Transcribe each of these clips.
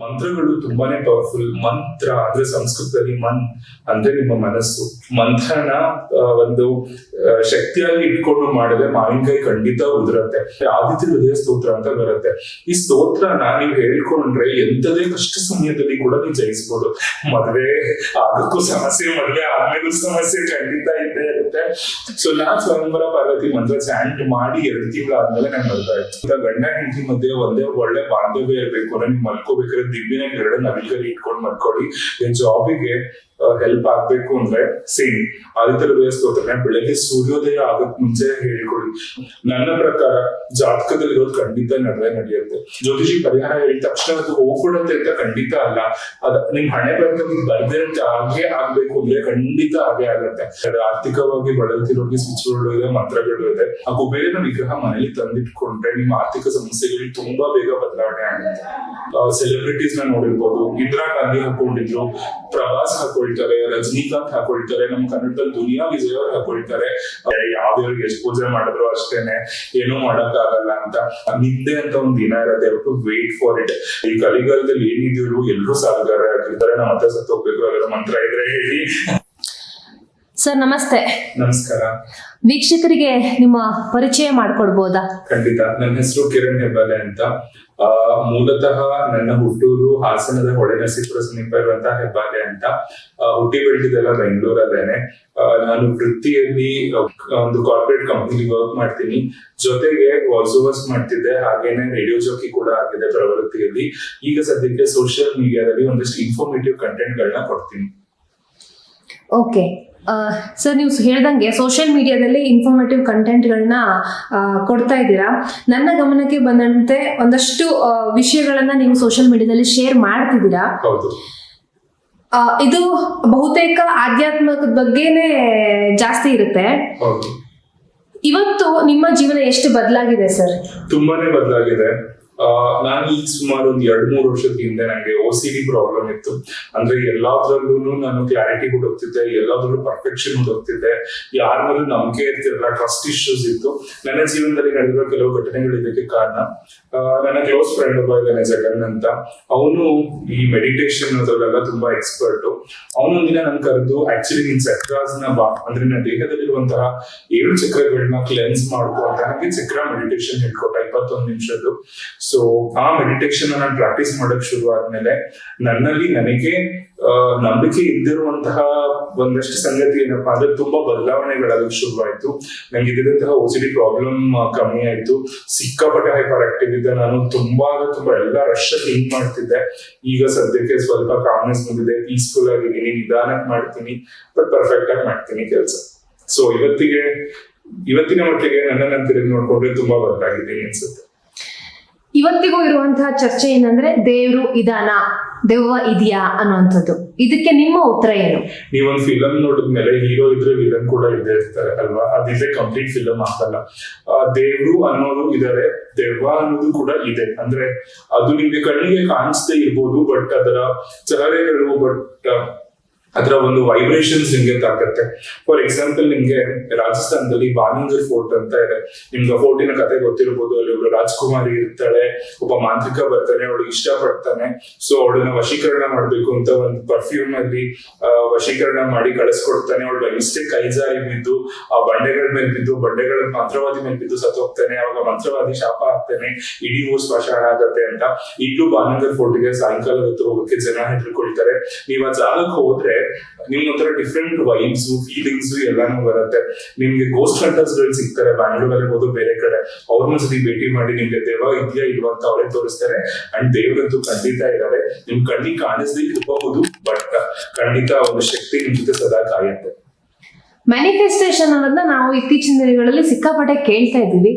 ಮಂತ್ರಗಳು ತುಂಬಾನೇ ಪವರ್ಫುಲ್. ಮಂತ್ರ ಅಂದ್ರೆ ಸಂಸ್ಕೃತದಲ್ಲಿ ಅಂದ್ರೆ ನಿಮ್ಮ ಮನಸ್ಸು. ಮಂತ್ರನ ಒಂದು ಶಕ್ತಿಯಾಗಿ ಇಟ್ಕೊಂಡು ಮಾಡಿದ್ರೆ ಮಾವಿನಕಾಯಿ ಖಂಡಿತ ಉದುರತ್ತೆ. ಆದಿತ್ಯ ಹೃದಯ ಸ್ತೋತ್ರ ಅಂತ ಬರುತ್ತೆ. ಈ ಸ್ತೋತ್ರನ ನೀವು ಹೇಳ್ಕೊಂಡ್ರೆ ಎಂತದೇ ಕಷ್ಟ ಸಮಯದಲ್ಲಿ ಕೂಡ ನೀವು ಜಯಿಸ್ಬೋದು. ಮದ್ವೆ ಆಗಕ್ಕೂ ಸಮಸ್ಯೆ, ಮದ್ವೆ ಆದ್ಮೇಲೂ ಸಮಸ್ಯೆ ಖಂಡಿತ ಇದ್ದೇ ಇರುತ್ತೆ. ಸೊ ನಾನ್ ಸ್ವಯಂವರ ಪಾರ್ವತಿ ಮಂತ್ರ ಚಾಂಟ್ ಮಾಡಿ 2 ತಿಂಗಳಾದ್ಮೇಲೆ ನಾನು ಬರ್ತಾ ಇತ್ತು. ಗಂಡ ಹೆಂಡತಿ ಮಧ್ಯೆ ಒಂದೇ ಒಳ್ಳೆ ಬಾಂಧವ್ಯ ಇರ್ಬೇಕು. ನೀವು ಮಲ್ಕೋಬೇಕಾದ್ರೆ ದಿವ್ಯನ 2 ನವಿಲ್ಗರಿ ಇಟ್ಕೊಂಡು ಮಲ್ಕೊಳ್ಳಿ. ಜಾಬಿಗೆ ಹೆಲ್ಪ್ ಆಗ್ಬೇಕು ಅಂದ್ರೆ ಸೇಮ್ ಆದಿತ್ಯ ಹೃದಯ ಸ್ತೋತ್ರನ ಬೆಳಗ್ಗೆ ಸೂರ್ಯೋದಯ ಆಗಕ್ ಮುಂಚೆ ಹೇಳ್ಕೊಳ್ಳಿ. ನನ್ನ ಪ್ರಕಾರ ಜಾತಕದಲ್ಲಿರೋದು ಖಂಡಿತ ನಡೆಯುತ್ತೆ. ಜ್ಯೋತಿಷಿ ಪರಿಹಾರ ಹೇಳಿದ ತಕ್ಷಣ ಅದು ಹೋಗ್ಬಿಡುತ್ತೆ ಅಂತ ಖಂಡಿತ ಅಲ್ಲ. ನಿಮ್ ಹಣೆ ಬರದಲ್ಲಿ ಬರ್ದಂತೆ ಹಾಗೆ ಆಗ್ಬೇಕು ಅಂದ್ರೆ ಖಂಡಿತ ಹಾಗೆ ಆಗತ್ತೆ. ಆರ್ಥಿಕವಾಗಿ ಬಳಲ್ತಿರೋರಿಗೆ ಸ್ವಿಚ್ಗಳು ಇದೆ, ಮಂತ್ರಗಳು ಇದೆ. ಆ ಕುಬೇರನ ವಿಗ್ರಹ ಮನೇಲಿ ತಂದಿಟ್ಕೊಂಡ್ರೆ ನಿಮ್ಮ ಆರ್ಥಿಕ ಸಮಸ್ಯೆಗಳು ತುಂಬಾ ಬೇಗ ಬದಲಾವಣೆ ಆಗುತ್ತೆ. ಸೆಲೆಬ್ರಿಟೀಸ್ ನ ನೋಡಿರ್ಬೋದು. ಇಂದಿರಾ ಗಾಂಧಿ ಹಾಕೊಂಡಿದ್ರು, ಪ್ರವಾಸ್ ಹಾಕೊಳ್ತಾರೆ, ರಜನಿಕಾಂತ್ ಹಾಕೊಳ್ತಾರೆ, ನಮ್ಮ ಕನ್ನಡದಲ್ಲಿ ದುನಿಯಾ ವಿಜಯ್ ಅವ್ರು ಹಾಕೊಳ್ತಾರೆ. ಯಾವ್ದೇವ್ರಿಗೆ ಎಷ್ಟು ಪೂಜೆ ಮಾಡಿದ್ರು ಅಷ್ಟೇನೆ, ಏನೂ ಮಾಡಕ್ ಆಗಲ್ಲ ಅಂತ. ನಿಂದೆ ಅಂತ ಒಂದ್ ದಿನ ಇರತ್ತೆ, ವೇಟ್ ಫಾರ್ ಇಟ್. ಈ ಕಲಿಗಾಲದಲ್ಲಿ ಏನಿದ್ರು ಎಲ್ಲರೂ ಸಾಲಗಾರ ಆಗಿರ್ತಾರೆ. ನಮ್ಮ ಹತ್ರ ಸತ್ತು ಹೋಗ್ಬೇಕು ಅದರ ಮಂತ್ರ ಇದ್ರೆ ಹೇಳಿ. ಸರ್ ನಮಸ್ತೆ. ನಮಸ್ಕಾರ. ವೀಕ್ಷಕರಿಗೆ ನಿಮ್ಮ ಪರಿಚಯ ಮಾಡ್ಕೊಡ್ಬೋದಾ? ಖಂಡಿತ. ನನ್ನ ಹೆಸರು ಕಿರಣ್ ಹೆಬ್ಬಾಲೆ ಅಂತ. ಮೂಲತಃ ನನ್ನ ಹುಟ್ಟೂರು ಹಾಸನದ ಹೊಳೆನರಸೀಪುರ ಸಮೀಪ ಇರುವಂತಹ ಹೆಬ್ಬಾಲೆ ಅಂತ. ಹುಟ್ಟಿ ಬೆಳೆದಿದ್ದೆಲ್ಲ ಬೆಂಗಳೂರಲ್ಲೇನೆ. ನಾನು ವೃತ್ತಿಯಲ್ಲಿ ಒಂದು ಕಾರ್ಪೊರೇಟ್ ಕಂಪನಿ ವರ್ಕ್ ಮಾಡ್ತೀನಿ. ಜೊತೆಗೆ ವಾಯ್ಸ್ ಓವರ್ಸ್ ಮಾಡ್ತಿದ್ದೆ, ಹಾಗೇನೆ ರೇಡಿಯೋ ಜಾಕಿ ಕೂಡ ಆಗಿದೆ ಪ್ರವೃತ್ತಿಯಲ್ಲಿ. ಈಗ ಸದ್ಯಕ್ಕೆ ಸೋಷಿಯಲ್ ಮೀಡಿಯಾದಲ್ಲಿ ಒಂದಷ್ಟು ಇನ್ಫಾರ್ಮೇಟಿವ್ ಕಂಟೆಂಟ್ ಗಳನ್ನ ಕೊಡ್ತೀನಿ. ಓಕೆ ಸರ್, ನೀವು ಹೇಳ್ದಂಗೆ ಸೋಷಿಯಲ್ ಮೀಡಿಯಾದಲ್ಲಿ ಇನ್ಫಾರ್ಮೇಟಿವ್ ಕಂಟೆಂಟ್ಗಳನ್ನ ಕೊಡ್ತಾ ಇದ್ದೀರಾ. ನನ್ನ ಗಮನಕ್ಕೆ ಬಂದಂತೆ ಒಂದಷ್ಟು ವಿಷಯಗಳನ್ನ ನೀವು ಸೋಷಿಯಲ್ ಮೀಡಿಯಾದಲ್ಲಿ ಶೇರ್ ಮಾಡ್ತಿದ್ದೀರಾ. ಇದು ಬಹುತೇಕ ಆಧ್ಯಾತ್ಮದ ಬಗ್ಗೆನೇ ಜಾಸ್ತಿ ಇರುತ್ತೆ. ಇವತ್ತು ನಿಮ್ಮ ಜೀವನ ಎಷ್ಟು ಬದಲಾಗಿದೆ ಸರ್? ತುಂಬಾನೇ ಬದಲಾಗಿದೆ. ನಾನು ಈಗ ಸುಮಾರು ಒಂದು 2-3 ವರ್ಷದ ಹಿಂದೆ ನನಗೆ OCD ಪ್ರಾಬ್ಲಮ್ ಇತ್ತು. ಅಂದ್ರೆ ಎಲ್ಲಾದ್ರಲ್ಲೂ ನಾನು ಕ್ಲಾರಿಟಿ ಹುಡುಕ್ತಿದ್ದೆ, ಎಲ್ಲಾದ್ರಲ್ಲೂ ಪರ್ಫೆಕ್ಷನ್ ಹುಡುಕ್ತಿದ್ದೆ, ಯಾರ ಮೇಲೂ ನಂಬಿಕೆ ಇರ್ತಿರಲ್ಲ, ಟ್ರಸ್ಟ್ ಇಶ್ಯೂಸ್ ಇತ್ತು. ನನ್ನ ಜೀವನದಲ್ಲಿ ನಡೆದಿರೋ ಕೆಲವು ಘಟನೆಗಳು ಇದಕ್ಕೆ ಕಾರಣ. ನನ್ನ ಕ್ಲೋಸ್ ಫ್ರೆಂಡ್ ಒಬ್ಬ ಇದ್ದಾನೆ, ಜಗನ್ ಅಂತ. ಅವನು ಈ ಮೆಡಿಟೇಷನ್ ಅದರಲ್ಲೆಲ್ಲ ತುಂಬಾ ಎಕ್ಸ್ಪರ್ಟ್. ಅವನೊಂದಿನ ನನ್ ಕರೆದು ಆಕ್ಚುಲಿ ನಿನ್ ಚಕ್ರಾಸ್ ನ ಬಾ, ಅಂದ್ರೆ ನನ್ನ ದೇಹದಲ್ಲಿರುವಂತಹ 7 ಚಕ್ರಗಳನ್ನ ಕ್ಲೆನ್ಸ್ ಮಾಡ್ಕೊ ಅಂತ ನನಗೆ ಚಕ್ರ ಮೆಡಿಟೇಷನ್ ಹೇಳ್ಕೊಟ್ಟ, 21 ನಿಮಿಷದ್ದು. ಸೊ ಆ ಮೆಡಿಟೇಷನ್ ನಾನು ಪ್ರಾಕ್ಟೀಸ್ ಮಾಡಕ್ ಶುರು ಆದ್ಮೇಲೆ ನನ್ನಲ್ಲಿ ನನಗೆ ನಂಬಿಕೆ ಇದ್ದಿರುವಂತಹ ಒಂದಷ್ಟು ಸಂಗತಿ ಏನಪ್ಪಾ ಅಂದ್ರೆ ತುಂಬಾ ಬದಲಾವಣೆಗಳಾಗಕ್ಕೆ ಶುರುವಾಯ್ತು. ನಂಗೆ ಇದ್ದಂತಹ OCD ಪ್ರಾಬ್ಲಮ್ ಕಮ್ಮಿ ಆಯ್ತು. ಸಿಕ್ಕಾಪಟ್ಟೆ ಹೈಪರ್ ಆಕ್ಟಿವ್ ಇದ್ದೆ ನಾನು. ತುಂಬಾ ಎಲ್ಲ ರಶ್ ಥಿಂಕ್ ಮಾಡ್ತಿದ್ದೆ. ಈಗ ಸದ್ಯಕ್ಕೆ ಸ್ವಲ್ಪ ಕಾಮ್ನೆಸ್ ಬಂದಿದೆ, ಪೀಸ್ಫುಲ್ ಆಗಿದ್ದೀನಿ, ನಿಧಾನಕ್ಕೆ ಮಾಡ್ತೀನಿ, ಬಟ್ ಪರ್ಫೆಕ್ಟ್ ಆಗಿ ಮಾಡ್ತೀನಿ ಕೆಲಸ. ಸೊ ಇವತ್ತಿನ ಮಟ್ಟಿಗೆ ನನ್ನನ್ನು ತಿರುಗಿ ನೋಡ್ಕೊಂಡ್ರೆ ತುಂಬಾ ಬದಲಾಗಿದ್ದೀನಿ ಅನ್ಸುತ್ತೆ. ಇವತ್ತಿಗೂ ಇರುವಂತಹ ಚರ್ಚೆ ಏನಂದ್ರೆ ದೇವ್ರು ಇದಾನ, ದೆವ್ವ ಇದೆಯಾ ಅನ್ನುವಂಥದ್ದು. ಇದಕ್ಕೆ ನಿಮ್ಮ ಉತ್ತರ ಏನು? ನೀವೊಂದು ಫಿಲಂ ನೋಡಿದ್ಮೇಲೆ ಹೀರೋ ಇದ್ರೆ ವಿಲನ್ ಕೂಡ ಇದ್ದೇ ಇರ್ತಾರೆ ಅಲ್ವಾ? ಅದಿದ್ರೆ ಕಂಪ್ಲೀಟ್ ಫಿಲಂ ಆಗಲ್ಲ. ದೇವ್ರು ಅನ್ನೋದು ಇದಾರೆ, ದೆವ್ವ ಅನ್ನೋದು ಕೂಡ ಇದೆ. ಅಂದ್ರೆ ಅದು ನಿಮ್ಗೆ ಕಣ್ಣಿಗೆ ಕಾಣಿಸ್ದೇ ಇರ್ಬೋದು, ಬಟ್ ಅದರ ಚಹರೆಗಳು, ಅದರ ಒಂದು ವೈಬ್ರೇಷನ್ಸ್ ನಿಮ್ಗೆ ತಾಕತ್ತೆ. ಫಾರ್ ಎಕ್ಸಾಂಪಲ್, ನಿಮ್ಗೆ ರಾಜಸ್ಥಾನದಲ್ಲಿ ಬಾನಂಗರ್ ಫೋರ್ಟ್ ಅಂತ ಇದೆ. ನಿಮ್ಗೆ ಫೋರ್ಟಿನ ಕತೆ ಗೊತ್ತಿರ್ಬೋದು. ಅಲ್ಲಿ ಒಬ್ರು ರಾಜ್ಕುಮಾರಿ ಇರ್ತಾಳೆ, ಒಬ್ಬ ಮಾಂತ್ರಿಕ ಬರ್ತಾನೆ, ಅವಳಿಗೆ ಇಷ್ಟಪಡ್ತಾನೆ. ಸೊ ಅವಳನ್ನ ವಶೀಕರಣ ಮಾಡ್ಬೇಕು ಅಂತ ಒಂದು ಪರ್ಫ್ಯೂಮ್ ಅಲ್ಲಿ ವಶೀಕರಣ ಮಾಡಿ ಕಳಿಸ್ಕೊಡ್ತಾನೆ. ಅವಳು ಬೈ ಮಿಸ್ಟೇಕ್ ಕೈ ಜಾರಿ ಬಿದ್ದು ಆ ಬಂಡೆಗಳ ಮೇಲೆ ಬಿದ್ದು, ಬಂಡೆಗಳ ಮಂತ್ರವಾದಿ ಮೇಲೆ ಬಿದ್ದು ಸತ್ತೋಗ್ತಾನೆ. ಅವಾಗ ಮಂತ್ರವಾದಿ ಶಾಪ ಹಾಕ್ತಾನೆ, ಇಡೀ ಊರ್ ಸ್ಮಶಾನ ಆಗತ್ತೆ ಅಂತ. ಈಗಲೂ ಬಾನಂಗರ್ ಫೋರ್ಟ್ಗೆ ಸಾಯಂಕಾಲ ಹೊತ್ತು ಹೋಗಕ್ಕೆ ಜನ ಹೆದರ್ಕೊಳ್ತಾರೆ. ನೀವ್ ಆ ಜಾಗಕ್ಕೆ ಹೋದ್ರೆ ನಿಮ್ಗೆ ಒಂಥರ ಡಿಫ್ರೆಂಟ್ ವೈಬ್ಸ್, ಫೀಲಿಂಗ್ಸ್ ಎಲ್ಲಾನು ಬರುತ್ತೆ. ನಿಮ್ಗೆ ಗೋಸ್ಟ್ ಹಂಟರ್ಸ್ ಗಳು ಸಿಗ್ತಾರೆ, ಬ್ಯಾಂಗ್ಳೂರಲ್ಲಿ ಹೋದು ಬೇರೆ ಕಡೆ. ಅವ್ರನ್ನ ಸತಿ ಭೇಟಿ ಮಾಡಿ ನಿಮ್ಗೆ ದೆವ್ವ ಇದೆಯಾ ಇಲ್ವಾ ಅಂತ ಅವರೇ ತೋರಿಸ್ತಾರೆ. ಅಂಡ್ ದೇವ್ರಂತೂ ಖಂಡಿತ ಇದ್ದಾರೆ. ನಿಮ್ ಕಣ್ಣಿಗೆ ಕಾಣಿಸದೇ ಇರಬಹುದು, ಬಟ್ ಖಂಡಿತ ಒಂದು ಶಕ್ತಿ ನಿಮ್ ಜೊತೆ ಸದಾ ಕಾಯುತ್ತೆ. ಮ್ಯಾನಿಫೆಸ್ಟೇಷನ್ ಅನ್ನೋದನ್ನ ನಾವು ಇತ್ತೀಚಿನ ದಿನಗಳಲ್ಲಿ ಸಿಕ್ಕಾಪಟ್ಟೆ ಕೇಳ್ತಾ ಇದ್ದೀವಿ.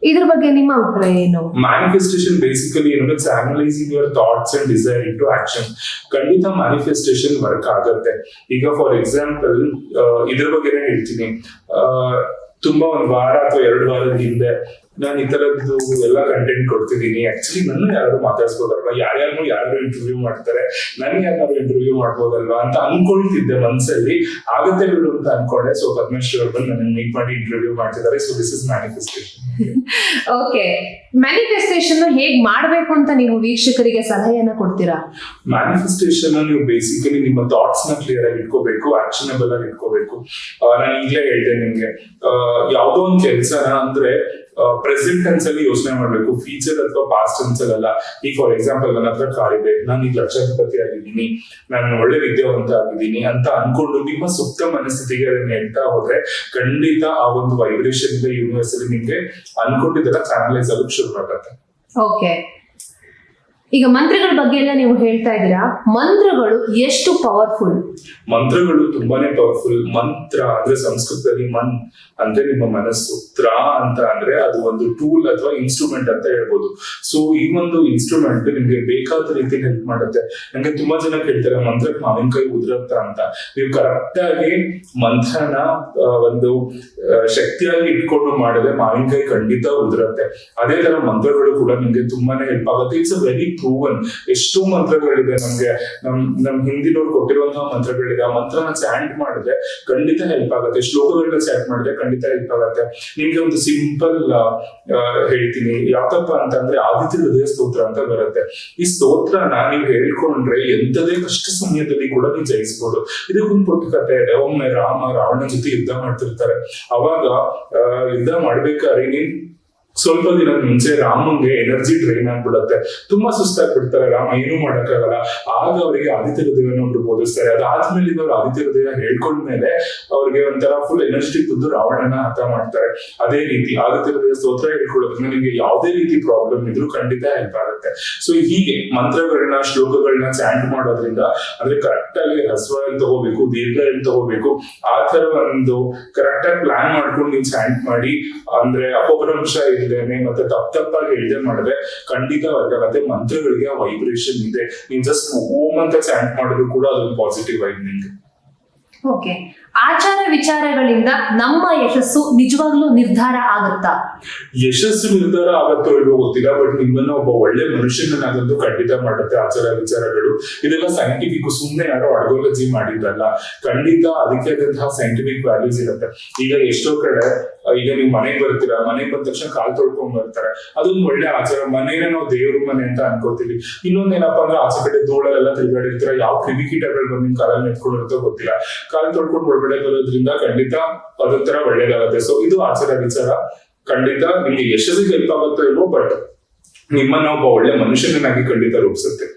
ಇದ್ರ ಬಗ್ಗೆ ನಿಮ್ಮ ಅಭಿಪ್ರಾಯ ಏನು? ಮ್ಯಾನಿಫೆಸ್ಟೇಷನ್ ಬೇಸಿಕಲಿ ಏನಂದ್ರೆ channelising your thoughts and desire into action. ಖಂಡಿತ ಮ್ಯಾನಿಫೆಸ್ಟೇಷನ್ ವರ್ಕ್ ಆಗತ್ತೆ. ಈಗ ಫಾರ್ ಎಕ್ಸಾಂಪಲ್ ಇದ್ರ ಬಗ್ಗೆನೇ ಹೇಳ್ತೀನಿ. ತುಂಬಾ 1 ವಾರ ಅಥವಾ 2 ವಾರದ ಹಿಂದೆ ನಾನು ಈ ತರದ್ದು ಎಲ್ಲ ಕಂಟೆಂಟ್ ಕೊಡ್ತಿದ್ದೀನಿ. ಆಕ್ಚುಲಿ ನನ್ನ ಯಾರು ಮಾತಾಡ್ಸ್ಬೋದಲ್ವಾ, ಯಾರು ಇಂಟರ್ವ್ಯೂ ಮಾಡ್ತಾರೆ, ನನ್ ಯಾರು ಇಂಟರ್ವ್ಯೂ ಮಾಡ್ಬೋದಲ್ವಾ ಅಂತ ಅನ್ಕೊಳ್ತಿದ್ದೆ ಮನ್ಸಲ್ಲಿ. ಆಗತ್ತೆ ಬಿಡು ಅಂತ ಅನ್ಕೊಂಡೆ. ಸೊ ಪದ್ಮಶ್ರೀ ಅವ್ರು ಬಂದು ನನ್ನ ಮೀಟ್ ಮಾಡಿ ಇಂಟರ್ವ್ಯೂ ಮಾಡ್ತಿದ್ದಾರೆ. So this is manifestation. Okay, manifestation ಹೇಗ್ ಮಾಡ್ಬೇಕು ಅಂತ ನೀವು ವೀಕ್ಷಕರಿಗೆ ಸಲಹೆಯನ್ನ ಕೊಡ್ತೀರಾ? ಮ್ಯಾನಿಫೆಸ್ಟೇಷನ್ ನೀವು ಬೇಸಿಕಲಿ ನಿಮ್ಮ ಥಾಟ್ಸ್ ನ ಕ್ಲಿಯರ್ ಆಗಿ ಇಟ್ಕೋಬೇಕು, ಆಕ್ಷನಬಲ್ ಆಗಿ ಇಟ್ಕೋಬೇಕು. ನಾನು ಈಗಲೇ ಹೇಳಿದೆ ನಿಮ್ಗೆ, ಯಾವ್ದೋ ಒಂದು ಕೆಲಸನ ಅಂದ್ರೆ ಪ್ರೆಸೆಂಟ್ ಟೆನ್ಸ್ ಅಲ್ಲಿ ಯೋಚನೆ ಮಾಡ್ಬೇಕು, ಫ್ಯೂಚರ್ ಅಥವಾ ಪಾಸ್ಟ್ ಟೆನ್ಸ್ ಅಲ್ಲ. ಈಗ ಫಾರ್ ಎಕ್ಸಾಂಪಲ್ ನನ್ನ ಹತ್ರ ಕಾರ್ ಇದೆ, ನಾನು ಈಗ ಲಕ್ಷಾಧಿಪತಿ ಆಗಿದ್ದೀನಿ, ನಾನು ಒಳ್ಳೆ ವಿದ್ಯಾವಂತ ಆಗಿದ್ದೀನಿ ಅಂತ ಅನ್ಕೊಂಡು ನಿಮ್ಮ ಸುಪ್ತ ಮನಸ್ಥಿತಿಗೆ ಅದನ್ನ ಹೇಳ್ತಾ ಹೋದ್ರೆ ಖಂಡಿತ ಆ ಒಂದು ವೈಬ್ರೇಷನ್ ಇಂದ ಯೂನಿವರ್ಸ್ ಅಲ್ಲಿ ನಿಮ್ಗೆ ಅನ್ಕೊಂಡಿದ್ದೆಲ್ಲ ಚಾನಲೈಸ್ ಆಗಕ್ಕೆ ಶುರು ಆಗುತ್ತೆ. ಓಕೆ, ಈಗ ಮಂತ್ರಗಳ ಬಗ್ಗೆ ಎಲ್ಲ ನೀವು ಹೇಳ್ತಾ ಇದ್ದೀರಾ, ಮಂತ್ರಗಳು ಎಷ್ಟು ಪವರ್ಫುಲ್? ಮಂತ್ರಗಳು ತುಂಬಾನೇ ಪವರ್ಫುಲ್. ಮಂತ್ರ ಅಂದ್ರೆ ಸಂಸ್ಕೃತದಲ್ಲಿ ಮನ್ ಅಂದ್ರೆ ನಿಮ್ಮ ಮನಸ್ಸು, ತ್ರ ಅಂತ ಅಂದ್ರೆ ಅದು ಒಂದು ಟೂಲ್ ಅಥವಾ ಇನ್ಸ್ಟ್ರೂಮೆಂಟ್ ಅಂತ ಹೇಳ್ಬೋದು. ಸೊ ಈ ಒಂದು ಇನ್ಸ್ಟ್ರೂಮೆಂಟ್ ನಿಮ್ಗೆ ಬೇಕಾದ ರೀತಿ ಹೆಲ್ಪ್ ಮಾಡುತ್ತೆ. ನಂಗೆ ತುಂಬಾ ಜನ ಕೇಳ್ತಾರೆ ಮಂತ್ರಕ್ಕೆ ಮಾವಿನಕಾಯಿ ಉದುರತ್ತ ಅಂತ. ನೀವು ಕರೆಕ್ಟ್ ಆಗಿ ಮಂತ್ರನ ಒಂದು ಶಕ್ತಿಯಾಗಿ ಇಟ್ಕೊಂಡು ಮಾಡಿದ್ರೆ ಮಾವಿನಕಾಯಿ ಖಂಡಿತ ಉದುರತ್ತೆ. ಅದೇ ತರ ಮಂತ್ರಗಳು ಕೂಡ ನಿಮ್ಗೆ ತುಂಬಾನೇ ಹೆಲ್ಪ್ ಆಗುತ್ತೆ. It's a very proven. ಎಷ್ಟೋ ಮಂತ್ರಗಳಿದೆ ನಮ್ಗೆ, ನಮ್ ಹಿಂದಿನವ್ರು ಕೊಟ್ಟಿರುವಂತಹ ಮಂತ್ರಗಳಿದೆ. ಆ ಮಂತ್ರನ ಚಾಂಟ್ ಮಾಡಿದ್ರೆ ಖಂಡಿತ ಹೆಲ್ಪ್ ಆಗುತ್ತೆ. ಶ್ಲೋಕಗಳನ್ನ ಚಾಂಟ್ ಮಾಡಿದ್ರೆ ಖಂಡಿತ ಹೆಲ್ಪ್ ಆಗುತ್ತೆ. ನಿಮ್ಗೆ ಒಂದು ಸಿಂಪಲ್ ಹೇಳ್ತೀನಿ, ಯಾವ್ದಪ್ಪ ಅಂತಂದ್ರೆ ಆದಿತ್ಯ ಹೃದಯ ಸ್ತೋತ್ರ ಅಂತ ಬರುತ್ತೆ. ಈ ಸ್ತೋತ್ರನ ನೀವು ಹೇಳ್ಕೊಂಡ್ರೆ ಎಂತದೇ ಕಷ್ಟ ಸಮಯದಲ್ಲಿ ಕೂಡ ನೀವು ಜಯಿಸ್ಬೋದು. ಇದಕ್ಕೊಂದು ಪುಟ್ಟ ಕಥೆ ಇದೆ. ಒಮ್ಮೆ ರಾವಣ ಜೊತೆ ಯುದ್ಧ ಮಾಡ್ತಿರ್ತಾರೆ. ಅವಾಗ ಯುದ್ಧ ಮಾಡ್ಬೇಕಾದ್ರೆ ಸ್ವಲ್ಪ ದಿನ ಮುಂಚೆ ರಾಮಂಗೆ ಎನರ್ಜಿ ಡ್ರೈನ್ ಆಗ್ಬಿಡುತ್ತೆ, ತುಂಬಾ ಸುಸ್ತಾಗ್ಬಿಡ್ತಾರೆ. ರಾಮ ಏನೂ ಮಾಡಕ್ಕಾಗಲ್ಲ. ಆಗ ಅವರಿಗೆ ಆದಿತ್ಯ ಹೃದಯವನ್ನು ಒಬ್ರು ಬೋಧಿಸ್ತಾರೆ. ಅದಾದ್ಮೇಲೆ ಅವ್ರು ಆದಿತ್ಯ ಹೃದಯ ಹೇಳ್ಕೊಂಡ್ಮೇಲೆ ಅವ್ರಿಗೆ ಒಂಥರ ಫುಲ್ ಎನರ್ಜೆಟಿಕ್ ಬಂದು ರಾವಣನ ಹತ ಮಾಡ್ತಾರೆ. ಅದೇ ರೀತಿ ಆದಿತ್ಯ ಹೃದಯ ಸ್ತೋತ್ರ ಹೇಳ್ಕೊಳ್ಳೋದ್ರಿಂದ ನಿಮ್ಗೆ ಯಾವುದೇ ರೀತಿ ಪ್ರಾಬ್ಲಮ್ ಇದ್ರೂ ಖಂಡಿತ ಹೆಲ್ಪ್ ಆಗುತ್ತೆ. ಸೊ ಹೀಗೆ ಮಂತ್ರಗಳನ್ನ ಶ್ಲೋಕಗಳನ್ನ ಚಾಂಟ್ ಮಾಡೋದ್ರಿಂದ ಅಂದ್ರೆ ಕರೆಕ್ಟ್ ಆಗಿ ಹಸ್ವ ಎಲ್ಲಿ ತಗೋಬೇಕು, ದೀರ್ಘ ಎಲ್ಲಿ ತಗೋಬೇಕು, ಆ ತರ ಒಂದು ಕರೆಕ್ಟ್ ಆಗಿ ಪ್ಲಾನ್ ಮಾಡ್ಕೊಂಡು ನೀವು ಚಾಂಟ್ ಮಾಡಿ, ಅಂದ್ರೆ ಅಪಭ್ರಂಶ ಮತ್ತೆ ತಪ್ಪಾಗಿ ಹೇಳಿದೆ ಮಾಡಿದ್ರೆ ಖಂಡಿತ ವರ್ಗಾಗತ್ತೆ. ಮಂತ್ರಗಳಿಗೆ ವೈಬ್ರೇಷನ್ ಇದೆ. ನೀವು ಜಸ್ಟ್ ಓಂ ಅಂತ ಚಾಂಟ್ ಮಾಡಿದ್ರು ಕೂಡ ಅದೊಂದು ಪಾಸಿಟಿವ್ ವೈಬ್ ನಿಮ್ಗೆ. ಓಕೆ, ಆಚಾರ ವಿಚಾರಗಳಿಂದ ನಮ್ಮ ಯಶಸ್ಸು ನಿಜವಾಗ್ಲೂ ನಿರ್ಧಾರ ಆಗುತ್ತಾ? ಯಶಸ್ಸು ನಿರ್ಧಾರ ಆಗತ್ತೋ ಇಲ್ವೋ ಗೊತ್ತಿಲ್ಲ, ಬಟ್ ನಿಮ್ಮನ್ನ ಒಬ್ಬ ಒಳ್ಳೆ ಮನುಷ್ಯನಾಗಂತೂ ಖಂಡಿತ ಮಾಡುತ್ತೆ ಆಚಾರ ವಿಚಾರಗಳು. ಇದೆಲ್ಲ ಸೈಂಟಿಫಿಕ್, ಸುಮ್ಮನೆ ಯಾರೋ ಅಡ್ವಾಲಜಿ ಮಾಡಿದ್ದಲ್ಲ. ಖಂಡಿತ ಅದಕ್ಕೆ ಆದಂತಹ ಸೈಂಟಿಫಿಕ್ ವ್ಯಾಲ್ಯೂಸ್ ಇರುತ್ತೆ. ಈಗ ಎಷ್ಟೋ ಕಡೆ ಈಗ ನೀವು ಮನೆಗೆ ಬರ್ತೀರಾ, ಮನೆಗೆ ಬಂದ ತಕ್ಷಣ ಕಾಲ್ ತೊಳ್ಕೊಂಡ್ ಬರ್ತಾರೆ. ಅದೊಂದು ಒಳ್ಳೆ ಆಚಾರ. ಮನೇನ ನಾವು ದೇವ್ರ ಮನೆ ಅಂತ ಅನ್ಕೋತೀವಿ. ಇನ್ನೊಂದೇನಪ್ಪಾ ಅಂದ್ರೆ ಆಚೆ ಕಡೆ ಧೂಳಲ್ಲೆಲ್ಲ ತಿರುಗಾಡಿರ್ತೀರ, ಯಾವ ಕ್ರಿಮಿಕೀಟಗಳು ಬಂದು ನಿಮ್ ಕಾಲಲ್ಲಿ ನಿಂತ್ಕೊಂಡಿರುತ್ತೋ ಗೊತ್ತಿಲ್ಲ. ಕಾಲ್ ತೊಳ್ಕೊಂಡು ಒಳಗಡೆ ಬರೋದ್ರಿಂದ ಖಂಡಿತ ಅದೊಂಥರ ಒಳ್ಳೇದಾಗುತ್ತೆ. ಸೊ ಇದು ಆಚಾರ ವಿಚಾರ. ಖಂಡಿತ ನಿಮ್ಗೆ ಯಶಸ್ಸಿಗೆ ಹೆಲ್ಪ್ ಆಗುತ್ತೋ ಇಲ್ವೋ, ಬಟ್ ನಿಮ್ಮನ್ನ ಒಬ್ಬ ಒಳ್ಳೆ ಮನುಷ್ಯನಾಗಿ ಖಂಡಿತ ರೂಪಿಸುತ್ತೆ.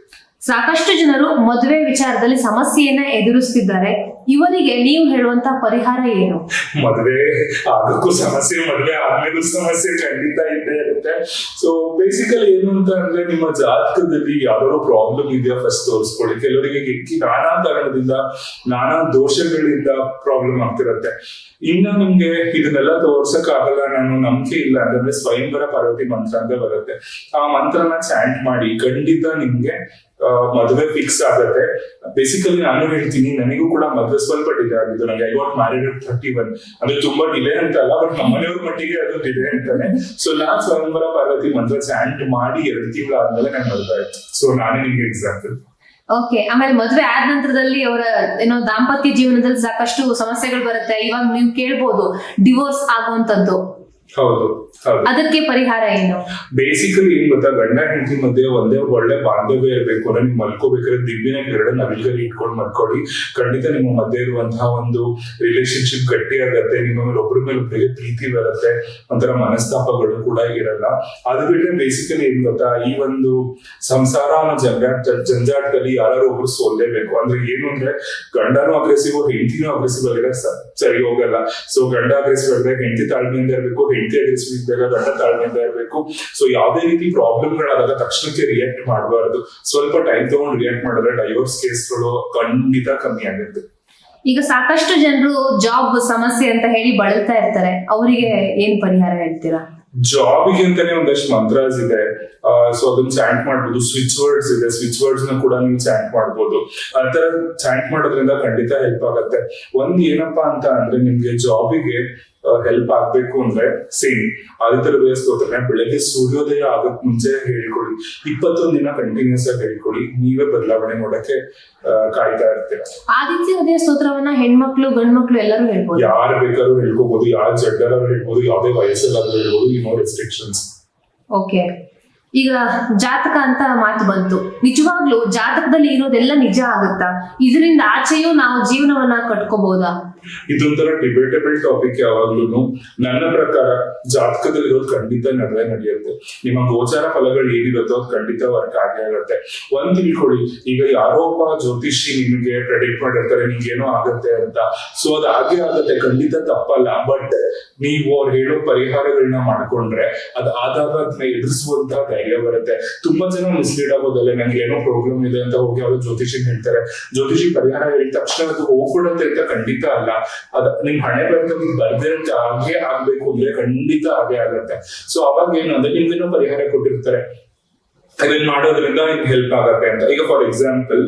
ಸಾಕಷ್ಟು ಜನರು ಮದುವೆ ವಿಚಾರದಲ್ಲಿ ಸಮಸ್ಯೆಯನ್ನ ಎದುರಿಸ್ತಿದ್ದಾರೆ. ಇವರಿಗೆ ನೀವು ಹೇಳುವಂತ ಪರಿಹಾರ ಏನು? ಮದುವೆ ಆಗಕ್ಕೂ ಸಮಸ್ಯೆ, ಮದುವೆ ಆದ್ಮೇಲೂ ಸಮಸ್ಯೆ ಖಂಡಿತ ಇದ್ದೇ ಇರುತ್ತೆ. ಸೊ ಬೇಸಿಕಲಿ ಏನು ಅಂತ ಅಂದ್ರೆ, ನಿಮ್ಮ ಜಾತಕದಲ್ಲಿ ಯಾವ್ದಾದ್ರು ಪ್ರಾಬ್ಲಮ್ ಇದೆಯಾ ಫಸ್ಟ್ ತೋರಿಸ್ಕೊಳ್ಳಿ. ಕೆಲವರಿಗೆ ನಾನಾ ಕಾರಣದಿಂದ, ನಾನಾ ದೋಷಗಳಿಂದ ಪ್ರಾಬ್ಲಮ್ ಆಗ್ತಿರತ್ತೆ. ಇನ್ನ ನಿಮ್ಗೆ ಇದನ್ನೆಲ್ಲ ತೋರ್ಸಕ್ ಆಗಲ್ಲ, ನಾನು ನಂಬಿಕೆ ಇಲ್ಲ ಅಂತಂದ್ರೆ ಸ್ವಯಂವರ ಪಾರ್ವತಿ ಮಂತ್ರ ಅಂತ ಬರುತ್ತೆ. ಆ ಮಂತ್ರನ ಚಾಂಟ್ ಮಾಡಿ ಖಂಡಿತ ನಿಮ್ಗೆ ಮದುವೆ ಫಿಕ್ಸ್ ಆಗತ್ತೆ. ಬೇಸಿಕಲಿ ನಾನು ಹೇಳ್ತೀನಿ, ನನಗೂ ಕೂಡ ಮದುವೆ ಸ್ವಲ್ಪ ಡಿಲೇ ಆಗಿದ್ದು. ನನಗೆ ಐ ಗಾಟ್ ಮ್ಯಾರಿಡ್ ಅಟ್ 31. ಅಂದ್ರೆ ತುಂಬಾ ಡಿಲೇ ಅಂತ ಅಲ್ಲ, ಬಟ್ ನಮ್ಮನೆಯವ್ರ ಮಟ್ಟಿಗೆ ಅದು ಡಿಲೇ ಅಂತಾನೆ. ಸೊ ನಾನ್ ಸ್ವಯಂವರ ಪಾರ್ವತಿ ಮಂತ್ರ ಚಾಂಟ್ ಮಾಡಿ 2 ತಿಂಗಳಾದ್ಮೇಲೆ ನಾನು ಮದುವೆ ಆಯ್ತು. ಸೊ ನಾನೇ ನಿಮ್ಗೆ ಎಕ್ಸಾಂಪಲ್. ಓಕೆ, ಆಮೇಲೆ ಮದುವೆ ಆದ ನಂತರದಲ್ಲಿ ಅವರ ದಾಂಪತ್ಯ ಜೀವನದಲ್ಲಿ ಸಾಕಷ್ಟು ಸಮಸ್ಯೆಗಳು ಬರುತ್ತೆ. ಇವಾಗ ನೀವು ಕೇಳ್ಬೋದು ಡಿವೋರ್ಸ್ ಆಗುವಂತದ್ದು. ಹೌದು, ಅದಕ್ಕೆ ಪರಿಹಾರ ಏನು? ಬೇಸಿಕಲಿ ಏನ್ ಗೊತ್ತಾ, ಗಂಡ ಹೆಂಡತಿ ಮಧ್ಯೆ ಒಂದೇ ಒಳ್ಳೆ ಬಾಂಧವ್ಯ ಇರಬೇಕು. ಅಂದ್ರೆ ನೀವು ಮಲ್ಕೋಬೇಕಾದ್ರೆ ದಿವ್ಯನ 2 ನವಿಲುಗರಿ ಇಟ್ಕೊಂಡು ಮಲ್ಕೊಳ್ಳಿ. ಖಂಡಿತ ನಿಮ್ಮ ಮಧ್ಯೆ ಇರುವಂತಹ ಒಂದು ರಿಲೇಶನ್ಶಿಪ್ ಗಟ್ಟಿ ಆಗತ್ತೆ. ನಿಮ್ಮ ಮೇಲೆ ಒಬ್ಬರ ಮೇಲೆ ಒಬ್ಬರಿಗೆ ಪ್ರೀತಿ ಬರುತ್ತೆ. ಒಂಥರ ಮನಸ್ತಾಪಗಳು ಕೂಡ ಇರಲ್ಲ. ಅದು ಬಿಟ್ರೆ ಬೇಸಿಕಲಿ ಏನ್ ಗೊತ್ತಾ, ಈ ಒಂದು ಸಂಸಾರ ಅನ್ನೋ ಜಂಜಾಟದಲ್ಲಿ ಯಾರು ಒಬ್ರು ಸೋಲ್ಲೇಬೇಕು. ಅಂದ್ರೆ ಏನು ಅಂದ್ರೆ, ಗಂಡನೂ ಅಗ್ರೆಸಿವ್, ಹೆಂಡತಿನೂ ಅಗ್ರೆಸಿವ್ ಆಗಿದ್ರೆ ಸರಿ ಹೋಗಲ್ಲ. ಸೊ ಗಂಡ ಅಗ್ರೆಸಿವ್ ಆಗಿದ್ರೆ ಹೆಂಡತಿ ತಾಳ್ಮೆಯಿಂದ ಇರಬೇಕು, ಹೆಂಡತಿ ಅಗ್ರೆಸಿವ್ ಇದ್ದಾಗ ಗಂಡ ತಾಳ್ಮೆಯಿಂದ ಇರಬೇಕು. ಸೊ ಯಾವುದೇ ರೀತಿ ಪ್ರಾಬ್ಲಮ್ಗಳಾದಾಗ ತಕ್ಷಣಕ್ಕೆ ರಿಯಾಕ್ಟ್ ಮಾಡಬಾರ್ದು. ಸ್ವಲ್ಪ ಟೈಮ್ ತಗೊಂಡು ರಿಯಾಕ್ಟ್ ಮಾಡಿದ್ರೆ ಡೈವೋರ್ಸ್ ಕೇಸ್ಗಳು ಖಂಡಿತ ಕಮ್ಮಿ ಆಗುತ್ತೆ. ಈಗ ಸಾಕಷ್ಟು ಜನರು ಜಾಬ್ ಸಮಸ್ಯೆ ಅಂತ ಹೇಳಿ ಬಳಲ್ತಾ ಇರ್ತಾರೆ, ಅವರಿಗೆ ಏನ್ ಪರಿಹಾರ ಹೇಳ್ತೀರಾ? ಜಾಬಿಗೆ ಅಂತಾನೆ ಒಂದಷ್ಟು ಮಂತ್ರಾಸ್ ಇದೆ. ಸೊ ಅದನ್ನ ಚಾಂಟ್ ಮಾಡ್ಬೋದು. ಸ್ವಿಚ್ ವರ್ಡ್ಸ್ ಇದೆ, ಸ್ವಿಚ್ ವರ್ಡ್ಸ್ ನ ಕೂಡ ನೀವು ಚಾಂಟ್ ಮಾಡ್ಬೋದು. ಆ ತರ ಚಾಂಟ್ ಮಾಡೋದ್ರಿಂದ ಖಂಡಿತ ಹೆಲ್ಪ್ ಆಗುತ್ತೆ. ಒಂದ್ ಏನಪ್ಪಾ ಅಂತ ಅಂದ್ರೆ, ನಿಮ್ಗೆ ಜಾಬಿಗೆ ಹೆಲ್ಪ್ ಆಗ್ಬೇಕು ಅಂದ್ರೆ ಸೇಮ್ ಆದಿತ್ಯ ಸ್ತೋತ್ರನ ಬೆಳಗ್ಗೆ ಸೂರ್ಯೋದಯ ಆಗಕ್ ಮುಂಚೆ ಹೇಳ್ಕೊಳ್ಳಿ, 21 ದಿನ ಕಂಟಿನ್ಯೂಸ್ ಆಗಿ ಹೇಳ್ಕೊಳ್ಳಿ, ನೀವೇ ಬದಲಾವಣೆ ನೋಡಕ್ಕೆ ಕಾಯ್ತಾ ಇರ್ತೀರ. ಆದಿತ್ಯೋದಯ ಸ್ತೋತ್ರವನ್ನ ಹೆಣ್ಮಕ್ಳು ಗಂಡ್ಮಕ್ಳು ಎಲ್ಲರೂ ಹೇಳ್ಬೋದು, ಯಾರು ಬೇಕಾದ್ರೂ ಹೇಳ್ಕೋಬಹುದು, ಯಾರು ಜಡ್ಡರಾದ್ರೂ ಹೇಳ್ಬೋದು, ಯಾವ್ದೇ ವಯಸ್ಸಲ್ಲಾದ್ರೂ ಹೇಳ್ಬೋದು, ನೋ ರೆಸ್ಟ್ರಿಕ್ಷನ್ಸ್. ಓಕೆ, ಈಗ ಜಾತಕ ಅಂತ ಮಾತು ಬಂತು, ನಿಜವಾಗ್ಲೂ ಜಾತಕದಲ್ಲಿ ಇರೋದೆಲ್ಲ ನಿಜ ಆಗುತ್ತಾ? ಇದರಿಂದ ಆಚೆಯೂ ನಾವು ಜೀವನವನ್ನ ಕಟ್ಕೋಬಹುದಾ? ಇದೊಂಥರ ಡಿಬೇಟಬಲ್ ಟಾಪಿಕ್. ಯಾವಾಗ್ಲೂ ನನ್ನ ಪ್ರಕಾರ ಜಾತಕದಲ್ಲಿ ಇರೋದು ಖಂಡಿತ ನಡೆಯುತ್ತೆ. ನಿಮ್ಮ ಗೋಚಾರ ಫಲಗಳು ಏನಿರುತ್ತೋ ಅದು ಖಂಡಿತ ವರ್ಕ್ ಆಗೇ ಆಗುತ್ತೆ. ಒಂದ್ ತಿಳ್ಕೊಳ್ಳಿ, ಈಗ ಯಾರೋ ಒಬ್ಬ ಜ್ಯೋತಿಷಿ ನಿಮಗೆ ಪ್ರೆಡಿಕ್ಟ್ ಮಾಡಿರ್ತಾರೆ ನಿಮ್ಗೇನೋ ಆಗತ್ತೆ ಅಂತ, ಸೊ ಅದು ಹಾಗೆ ಆಗತ್ತೆ, ಖಂಡಿತ ತಪ್ಪಲ್ಲ. ಬಟ್ ನೀವು ಅವ್ರು ಹೇಳೋ ಪರಿಹಾರಗಳನ್ನ ಮಾಡ್ಕೊಂಡ್ರೆ ಅದು ಆದಾಗ ಅದನ್ನ ಎದುರಿಸುವಂತಹ ಧೈರ್ಯ ಬರುತ್ತೆ. ತುಂಬಾ ಜನ ಮಿಸ್ಲೀಡ್ ಆಗೋದಲ್ಲ, ನಂಗೆ ಏನೋ ಪ್ರಾಬ್ಲಮ್ ಇದೆ ಅಂತ ಹೋಗಿ ಅವ್ರು ಜ್ಯೋತಿಷಿ ಹೇಳ್ತಾರೆ, ಜ್ಯೋತಿಷಿ ಪರಿಹಾರ ಹೇಳಿದ ತಕ್ಷಣ ಅದು ಹೋಗ್ಬಿಡುತ್ತೆ ಅಂತ ಖಂಡಿತ ಅಲ್ಲ. ಅದ ನಿಮ್ ಹಣೆ ಬರದಲ್ಲಿ ಬರ್ದಂತೆ ಹಾಗೆ ಆಗ್ಬೇಕು ಅಂದ್ರೆ ಖಂಡಿತ ಹಾಗೆ ಆಗತ್ತೆ. ಸೊ ಅವಾಗ ಏನು ಅಂದ್ರೆ ನಿಮ್ಗೇನೋ ಪರಿಹಾರ ಕೊಟ್ಟಿರ್ತಾರೆ, ಅದನ್ನ ಮಾಡೋದ್ರಿಂದ ನಿಮ್ಗೆ ಹೆಲ್ಪ್ ಆಗತ್ತೆ ಅಂತ. ಈಗ ಫಾರ್ ಎಕ್ಸಾಂಪಲ್,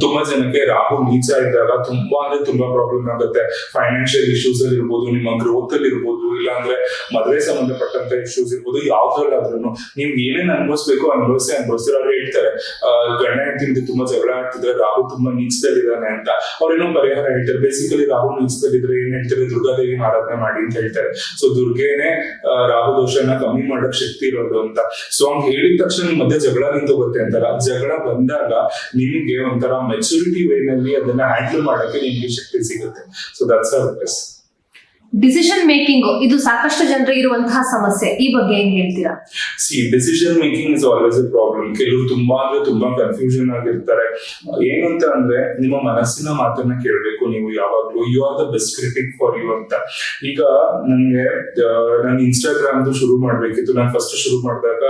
ತುಂಬಾ ಜನಕ್ಕೆ ರಾಹು ನೀಚ ಇದ್ದಾಗ ತುಂಬಾ ಅಂದ್ರೆ ತುಂಬಾ ಪ್ರಾಬ್ಲಮ್ ಆಗುತ್ತೆ. ಫೈನಾನ್ಷಿಯಲ್ ಇಶ್ಯೂಸ್ ಅಲ್ಲಿ ಇರ್ಬೋದು, ನಿಮ್ಮ ಗ್ರೋತ್ ಅಲ್ಲಿ ಇರ್ಬೋದು, ಇಲ್ಲಾಂದ್ರೆ ಮದುವೆ ಸಂಬಂಧಪಟ್ಟಂತ ಇಶ್ಯೂಸ್ ಇರ್ಬೋದು, ಯಾವ್ದ್ರಲ್ಲಾದ್ರೂ ನೀವು ಏನೇನ್ ಅನುಭವಿಸ್ಬೇಕು ಅನುಭವಿಸ್ತೀರ. ಅವ್ರು ಹೇಳ್ತಾರೆ ಗಂಡ ಹೆಂಡತಿ ತುಂಬಾ ಜಗಳ ಆಗ್ತಿದ್ರೆ ರಾಹು ತುಂಬಾ ನೀಚದಲ್ಲಿದ್ದಾನೆ ಅಂತ. ಅವ್ರೇನೋ ಪರಿಹಾರ ಹೇಳ್ತಾರೆ. ಬೇಸಿಕಲಿ ರಾಹು ನೀಚದಲ್ಲಿದ್ರೆ ಏನ್ ಹೇಳ್ತಾರೆ, ದುರ್ಗಾದೇವಿ ಆರಾಧನೆ ಮಾಡಿ ಅಂತ ಹೇಳ್ತಾರೆ. ಸೊ ದುರ್ಗೆನೆ ರಾಹು ದೋಷನ ಕಮ್ಮಿ ಮಾಡಕ್ ಶಕ್ತಿ ಇರೋದು ಅಂತ. ಸೊ ಅವ್ನು ಹೇಳಿದ ತಕ್ಷಣ ನಿಮ್ ಮಧ್ಯೆ ಜಗಳ ನಿಂತೋಗುತ್ತೆ ಅಂತಾರ. ಜಗಳ ಬಂದಾಗ ನಿಮ್ಗೆ ಒಂಥರ ಮೆಚುರಿಟಿ ವೇನಲ್ಲಿ ಅದನ್ನ ಹ್ಯಾಂಡಲ್ ಮಾಡಕ್ಕೆ ನಿಮ್ಗೆ ಶಕ್ತಿ ಸಿಗುತ್ತೆ. So that's hour best. Decision making ಇದು ಸಾಕಷ್ಟು ಜನರಿಗೆ ಇರುವಂತಹ ಸಮಸ್ಯೆ, ಈ ಬಗ್ಗೆ ಏನ್ ಹೇಳ್ತೀರಾ? Decision making is always A problem. ಕೆಲವರು ತುಂಬಾ ಕನ್ಫ್ಯೂಷನ್ ಆಗಿರ್ತಾರೆ. ಏನಂತ ಅಂದ್ರೆ ನಿಮ್ಮ ಮನಸ್ಸಿನ ಮಾತನ್ನ ಕೇಳಬೇಕು ನೀವು ಯಾವಾಗ್ಲೂ. You are the best critic for you ಅಂತ. ಈಗ ನಾನು ಇನ್ಸ್ಟಾಗ್ರಾಮ್ ಶುರು ಮಾಡ್ಬೇಕಿತ್ತು. ನಾನು ಫಸ್ಟ್ ಶುರು ಮಾಡಿದಾಗ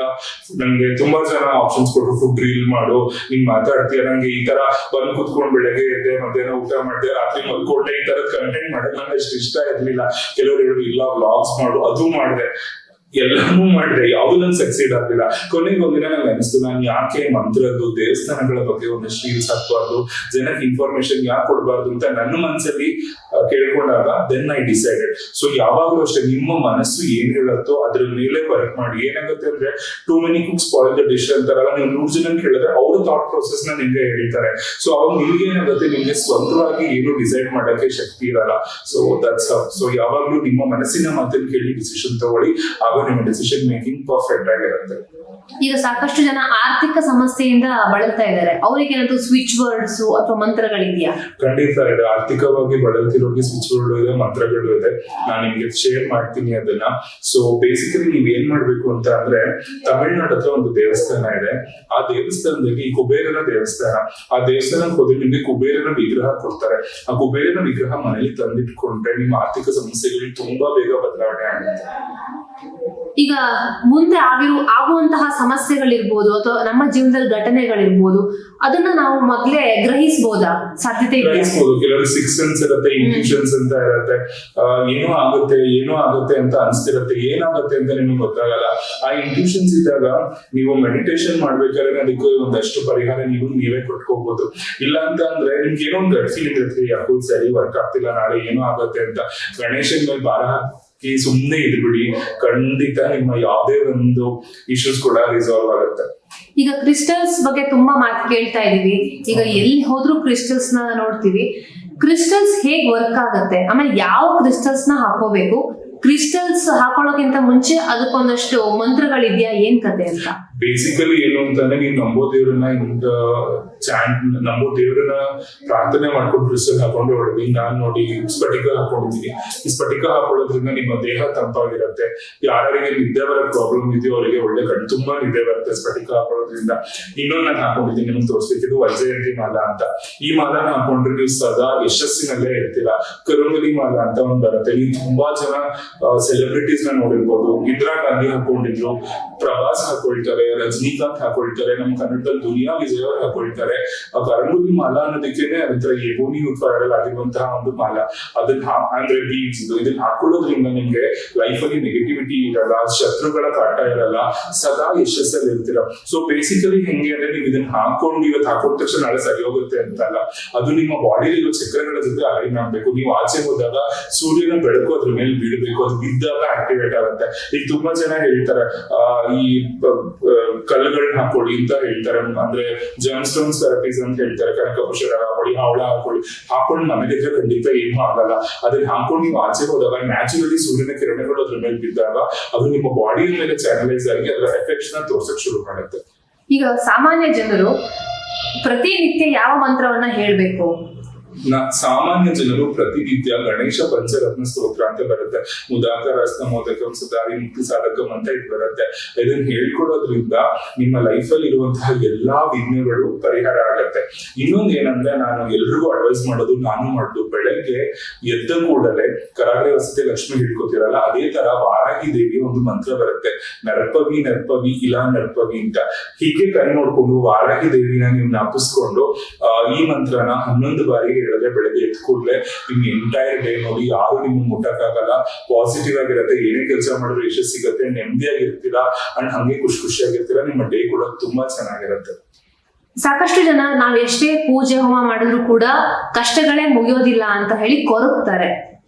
ನಂಗೆ ತುಂಬಾ ಜನ ಆಪ್ಷನ್ಸ್ ಕೊಟ್ಟರು, ಫುಡ್ ರೀಲ್ ಮಾಡು, ನೀನ್ ಮಾತಾಡ್ತೀಯ, ನಂಗೆ ಈ ತರ ಬಂದು ಕುತ್ಕೊಂಡ್ ಬೆಳಗ್ಗೆ ಎದ್ದೆ, ಮಧ್ಯಾಹ್ನ ಊಟ ಮಾಡಿದೆ, ರಾತ್ರಿ ಮಲ್ಕೊಂಡೆ, ಈ ತರದ ಕಂಟೆಂಟ್ ಮಾಡಕ್ ನಂಗೆ ಅಷ್ಟು ಇಷ್ಟ ಇರ್ಲಿಲ್ಲ. ಕೆಲವರು ಹೇಳಿದ್ರು ಇಲ್ಲ ವ್ಲಾಗ್ಸ್ ಮಾಡು, ಅದು ಮಾಡಿದೆ, ಎಲ್ಲಾನು ಮಾಡಿದೆ, ಯಾವ್ದು ನನ್ ಸಕ್ಸೀಡ್ ಆಗ್ಲಿಲ್ಲ. ಕೊನೆಗೆ ಒಂದಿನ ನಂಗೆ ಅನಿಸ್ತು, ನಾನು ಯಾಕೆ ಮಂತ್ರದ್ದು ದೇವಸ್ಥಾನಗಳ ಬಗ್ಗೆ ಒಂದಷ್ಟು ರೀಲ್ಸ್ ಹಾಕ್ಬಾರ್ದು, ಜನಕ್ಕೆ ಇನ್ಫಾರ್ಮೇಶನ್ ಯಾಕೆ ಕೊಡ್ಬಾರ್ದು ಅಂತ ನನ್ನ ಮನಸ್ಸಲ್ಲಿ ಕೇಳ್ಕೊಂಡಾಗ ದೆನ್ ಐ ಡಿಸೈಡೆಡ್. ಸೊ ಯಾವಾಗ್ಲೂ ಅಷ್ಟೇ ನಿಮ್ಮ ಮನಸ್ಸು ಏನ್ ಹೇಳುತ್ತೋ ಅದ್ರ ಮೇಲೆ ವರ್ಕ್ ಮಾಡಿ. ಏನಾಗುತ್ತೆ ಅಂದ್ರೆ too many cooks spoil the dish ಅಂತಾರಲ್ಲ, ನೀವು 100 ಜನ ಕೇಳಿದ್ರೆ ಅವ್ರ ಥಾಟ್ ಪ್ರೊಸೆಸ್ ನ ನಿಮ್ಗೆ ಹೇಳ್ತಾರೆ. ಸೊ ಅವಾಗ ನಿಮ್ಗೆ ಏನಾಗುತ್ತೆ, ನಿಮ್ಗೆ ಸ್ವಂತವಾಗಿ ಏನು ಡಿಸೈಡ್ ಮಾಡಕ್ಕೆ ಶಕ್ತಿ ಇರಲ್ಲ. So that's how. ಸೊ ಯಾವಾಗ್ಲೂ ನಿಮ್ಮ ಮನಸ್ಸಿನ ಮಾತನ್ನು ಕೇಳಿ ಡಿಸಿಷನ್ ತಗೊಳ್ಳಿ, ಆಗ ನಿಮ್ಮ ಡಿಸಿಷನ್ ಮೇಕಿಂಗ್ ಪರ್ಫೆಕ್ಟ್ ಆಗಿರುತ್ತೆ. ಈಗ ಸಾಕಷ್ಟು ಜನ ಆರ್ಥಿಕ ಸಮಸ್ಯೆಯಿಂದ ಬಳಲ್ತಾ ಇದ್ದಾರೆ, ಅವರಿಗೆ ಏನಾದ್ರು ಸ್ವಿಚ್ ವರ್ಡ್ಸ್ ಅಥವಾ ಮಂತ್ರಗಳಿದೆಯಾ? ಖಂಡಿತ ಇದೆ. ಆರ್ಥಿಕವಾಗಿ ಬಳಲ್ತಿರೋರಿಗೆ ಸ್ವಿಚ್ ವರ್ಡ್ ಇದೆ, ಮಂತ್ರಗಳು ಇದೆ. ನಾನು ನಿಮ್ಗೆ ಶೇರ್ ಮಾಡ್ತೀನಿ ಅದನ್ನ. ಸೊ ಬೇಸಿಕಲಿ ನೀವ್ ಏನ್ ಮಾಡ್ಬೇಕು ಅಂತ ಅಂದ್ರೆ, ತಮಿಳ್ನಾಡು ಹತ್ರ ಒಂದು ದೇವಸ್ಥಾನ ಇದೆ. ಆ ದೇವಸ್ಥಾನದಲ್ಲಿ ಕುಬೇರನ ದೇವಸ್ಥಾನ. ಆ ದೇವಸ್ಥಾನಕ್ಕೆ ಹೋದ್ರೆ ನಿಮ್ಗೆ ಕುಬೇರನ ವಿಗ್ರಹ ಕೊಡ್ತಾರೆ. ಆ ಕುಬೇರನ ವಿಗ್ರಹ ಮನೇಲಿ ತಂದಿಟ್ಕೊಂಡ್ರೆ ನಿಮ್ಮ ಆರ್ಥಿಕ ಸಮಸ್ಯೆಗಳಿಗೆ ತುಂಬಾ ಬೇಗ ಬದಲಾವಣೆ ಆಗುತ್ತೆ. ಈಗ ಮುಂದೆ ಆಗುವಂತಹ ಸಮಸ್ಯೆಗಳಿರ್ಬೋದು ಅಥವಾ ನಮ್ಮ ಜೀವನದಲ್ಲಿ ಘಟನೆಗಳಿರ್ಬೋದು, ಅದನ್ನ ನಾವು ಮೊದಲೇ ಗ್ರಹಿಸಬಹುದಾ? ಸಾಧ್ಯತೆ ಗ್ರಹಿಸಬಹುದು. ಕೆಲವರು ಸಿಕ್ಸ್ ಸೆನ್ಸ್ ಇರುತ್ತೆ, ಇಂಟ್ಯೂಷನ್ಸ್ ಅಂತ ಇರುತ್ತೆ. ಏನೋ ಆಗುತ್ತೆ ಅಂತ ಅನ್ಸ್ತಿರತ್ತೆ, ಏನಾಗುತ್ತೆ ಅಂತ ನಿಮ್ಗೆ ಗೊತ್ತಾಗಲ್ಲ. ಆ ಇಂಟ್ಯೂಷನ್ಸ್ ಇದ್ದಾಗ ನೀವು ಮೆಡಿಟೇಷನ್ ಮಾಡ್ಬೇಕಾದ್ರೆ ಅದಕ್ಕೆ ಒಂದಷ್ಟು ಪರಿಹಾರ ನೀವೇ ಕೊಟ್ಕೋಬಹುದು. ಇಲ್ಲ ಅಂತ ಅಂದ್ರೆ ನಿಮ್ಗೆ ಏನೋ ಒಂದು ಗಟ್ ಫೀಲಿಂಗ್ ಇರುತ್ತೆ, ಯಾಕೋ ಸರಿ ವರ್ಕ್ ಆಗ್ತಿಲ್ಲ, ನಾಳೆ ಏನೋ ಆಗುತ್ತೆ ಅಂತ. ಗಣೇಶನ್ ಮೇಲೆ ಭಾರ ಹಾಕಿ ಸುಮ್ನೆ ಇದ್ಬಿಡಿ, ಖಂಡಿತ ನಿಮ್ಮ ಯಾವುದೇ ಒಂದು ಇಶ್ಯೂಸ್ ಕೂಡ ರಿಸಾಲ್ವ್ ಆಗುತ್ತೆ. ಈಗ ಕ್ರಿಸ್ಟಲ್ಸ್ ಬಗ್ಗೆ ತುಂಬಾ ಮಾತು ಕೇಳ್ತಾ ಇದೀವಿ. ಈಗ ಎಲ್ಲಿ ಹೋದ್ರೂ ಕ್ರಿಸ್ಟಲ್ಸ್ ನ ನೋಡ್ತೀವಿ. ಕ್ರಿಸ್ಟಲ್ಸ್ ಹೇಗ್ ವರ್ಕ್ ಆಗತ್ತೆ, ಆಮೇಲೆ ಯಾವ ಕ್ರಿಸ್ಟಲ್ಸ್ ನ ಹಾಕೋಬೇಕು, ಕ್ರಿಸ್ಟಲ್ಸ್ ಹಾಕೊಳ್ಳೋಕ್ಕಿಂತ ಮುಂಚೆ ಅದಕ್ಕೊಂದಷ್ಟು ಮಂತ್ರಗಳಿದ್ಯಾ, ಏನ್ ಕತೆ ಅಂತ? ಬೇಸಿಕಲಿ ಏನು ಅಂತಂದ್ರೆ, ನೀವು ನಂಬೋ ದೇವ್ರನ್ನ ಪ್ರಾರ್ಥನೆ ಮಾಡ್ಕೊಂಡು ಕ್ರಿಸ್ಟಲ್ ಹಾಕೊಂಡು ಹೊರಡಿ. ನಾನ್ ನೋಡಿ ಸ್ಫಟಿಕ ಹಾಕೊಂಡಿದ್ದೀನಿ. ಈ ಸ್ಫಟಿಕ ಹಾಕೊಳ್ಳೋದ್ರಿಂದ ನಿಮ್ಮ ದೇಹ ತಂಪಾಗಿರುತ್ತೆ. ಯಾರಿಗೆ ನಿದ್ದೆ ಬರೋಕ್ ಪ್ರಾಬ್ಲಮ್ ಇದೆಯೋ ಅವರಿಗೆ ಒಳ್ಳೆ ಕಣ್ ತುಂಬಾ ನಿದ್ದೆ ಬರುತ್ತೆ ಸ್ಫಟಿಕ ಹಾಕೊಳ್ಳೋದ್ರಿಂದ. ಇನ್ನೊಂದು ನಾನು ಹಾಕೊಂಡಿದ್ದೀನಿ, ನಿಮ್ಗೆ ತೋರಿಸ್ಬೇಕಿದ್ದು ವೈಜಯಂತಿ ಮಾಲಾ ಅಂತ. ಈ ಮಾಲಾನ ಹಾಕೊಂಡ್ರೆ ನೀವು ಸದಾ ಯಶಸ್ಸಿನಲ್ಲೇ ಇರ್ತೀರಾ. ಕರುಂಗಲಿ ಮಾಲಾ ಅಂತ ಒಂದ್ ಬರುತ್ತೆ. ನೀವು ತುಂಬಾ ಜನ ಸೆಲೆಬ್ರಿಟೀಸ್ ನ ನೋಡಿರ್ಬೋದು. ಇಂದಿರಾ ಗಾಂಧಿ ಹಾಕೊಂಡಿದ್ರು, ಪ್ರಭಾಸ್ ಹಾಕೊಳ್ತಾರೆ, ರಜನಿಕಾಂತ್ ಹಾಕೊಳ್ತಾರೆ, ನಮ್ಮ ಕನ್ನಡದಲ್ಲಿ ದುನಿಯಾ ವಿಜಯ್ ಅವರು ಹಾಕೊಳ್ತಾರೆ. ಕರಂಗುಲಿ ಮಾಲಾ ಅನ್ನೋದಕ್ಕೇನೆ ಅದರ ಎಬೋನಿ ವೈರಲ್ ಆಗಿರುವಂತಹ ಒಂದು ಮಾಲಾ. ಅದನ್ನ ಅಂದ್ರೆ ಬೀಡ್ಸ್ ಇದನ್ನ ಹಾಕೊಳ್ಳೋದ್ರಿಂದ ನಿಮ್ಗೆ ಲೈಫ್ ಅಲ್ಲಿ ನೆಗೆಟಿವಿಟಿ ಇರಲ್ಲ, ಶತ್ರುಗಳ ಕಾಟ ಇರಲ್ಲ, ಸದಾ ಯಶಸ್ಸಲ್ಲಿ ಇರ್ತೀರ. ಸೊ ಬೇಸಿಕಲಿ ಹೆಂಗೆ ಅಂದ್ರೆ ನೀವು ಇದನ್ನ ಹಾಕೊಂಡು ಇವತ್ತು ಹಾಕೊಂಡ ತಕ್ಷಣ ನಾಳೆ ಸರಿ ಹೋಗುತ್ತೆ ಅಂತಲ್ಲ, ಅದು ನಿಮ್ಮ ಬಾಡಿಲಿರೋ ಚಕ್ರಗಳ ಜೊತೆ ಅಲೈನ್ ಆಗ್ಬೇಕು. ನೀವು ಆಚೆ ಹೋದಾಗ ಸೂರ್ಯನ ಬೆಳಕು ಅದ್ರ ಮೇಲೆ ಬೀಳಬೇಕು, ಅದು ಬಿದ್ದಾಗ ಆಕ್ಟಿವೇಟ್ ಆಗುತ್ತೆ. ಈಗ ತುಂಬಾ ಜನ ಹೇಳ್ತಾರೆ ಈ ಕಲ್ಲುಗಳನ್ನ ಹಾಕೊಳ್ಳಿ ಅಂತ ಹೇಳ್ತಾರೆ, ಅಂದ್ರೆ ಜರ್ಮ್ ಸ್ಟೋನ್ಸ್ ಥೆರಪೀಸ್ ಅಂತ ಹೇಳ್ತಾರೆ. ಕನಕಪುಷರ ಹಾಕೊಳ್ಳಿ, ಹವಳ ಹಾಕೊಂಡು ಮನೆಗಿದ್ರೆ ಖಂಡಿತ ಏನೂ ಆಗಲ್ಲ. ಅದನ್ನ ಹಾಕೊಂಡು ನೀವು ಆಚೆ ಹೋದಾಗ ನ್ಯಾಚುರಲಿ ಸೂರ್ಯನ ಕಿರಣಗಳು ಅದ್ರ ಮೇಲೆ ಬಿದ್ದಾಗ ಅದು ನಿಮ್ಮ ಬಾಡಿಯ ಮೇಲೆ ಚಾನಲೈಸ್ ಆಗಿ ಅದರ ಎಫೆಕ್ಟ್ಸ್ ನ ತೋರ್ಸಕ್ ಶುರು ಮಾಡುತ್ತೆ. ಈಗ ಸಾಮಾನ್ಯ ಜನರು ಪ್ರತಿನಿತ್ಯ ಯಾವ ಮಂತ್ರವನ್ನ ಹೇಳ್ಬೇಕು? ಸಾಮಾನ್ಯ ಜನರು ಪ್ರತಿನಿತ್ಯ ಗಣೇಶ ಪಂಚರತ್ನ ಸ್ತೋತ್ರ ಅಂತ ಬರುತ್ತೆ, ಮುದಾಕರ ಹಸ್ತ ಮೋದಕಂ ಸುಧಾರಿ ಮುಕ್ತಿ ಸಾಧಕಂ ಅಂತ ಇದು ಬರುತ್ತೆ. ಇದನ್ನ ಹೇಳ್ಕೊಡೋದ್ರಿಂದ ನಿಮ್ಮ ಲೈಫ್ ಅಲ್ಲಿ ಇರುವಂತಹ ಎಲ್ಲಾ ವಿಘ್ನಗಳು ಪರಿಹಾರ ಆಗತ್ತೆ. ಇನ್ನೊಂದು ಏನಂದ್ರೆ ನಾನು ಎಲ್ರಿಗೂ ಅಡ್ವೈಸ್ ಮಾಡೋದು, ನಾನು ಮಾಡುದು, ಬೆಳಗ್ಗೆ ಎದ್ದ ಕೂಡಲೇ ಕರಾಗ್ರೆ ವಸತಿ ಲಕ್ಷ್ಮಿ ಹೇಳ್ಕೊತಿರಲ್ಲ, ಅದೇ ತರ ವಾರಾಹಿ ದೇವಿ ಒಂದು ಮಂತ್ರ ಬರುತ್ತೆ, ನರ್ಪವಿ ನರ್ಪವಿ ಇಲಾ ನರ್ಪವಿ ಅಂತ. ಹೀಗೆ ಕೈ ನೋಡ್ಕೊಂಡು ವಾರಾಹಿ ದೇವಿನ ನೀವು ಜ್ಞಾಪಿಸ್ಕೊಂಡು ಈ ಮಂತ್ರನ 11 ಬಾರಿ ಹೇಳಿದ್ರೆ ಬೆಳಗ್ಗೆ ಎದ್ದ ಕೂಡಲೇ ನಿಮ್ ಎಂಟೈರ್ ಡೇ ನೋಡಿ ಯಾರು ನಿಮ್ಗೆ ಮುಟ್ಟಕ್ಕಾಗಲ್ಲ, ಪಾಸಿಟಿವ್ ಆಗಿರುತ್ತೆ, ಏನೇ ಕೆಲಸ ಮಾಡಿದ್ರು ಯಶಸ್ಸು ಸಿಗುತ್ತೆ, ನೆಮ್ಮದಿಯಾಗಿರ್ತೀರಾ ಅಂಡ್ ಹಂಗೆ ಖುಷಿಯಾಗಿರ್ತೀರಾ. ನಿಮ್ಮ ಡೇ ಕೂಡ ತುಂಬಾ ಚೆನ್ನಾಗಿರುತ್ತೆ. ಸಾಕಷ್ಟು ಜನ ನಾವ್ ಎಷ್ಟೇ ಪೂಜೆ ಹೋಮ ಮಾಡಿದ್ರು ಕೂಡ ಕಷ್ಟಗಳೇ ಮುಗಿಯೋದಿಲ್ಲ ಅಂತ ಹೇಳಿ ಕೊರಗ್ತಾರೆ.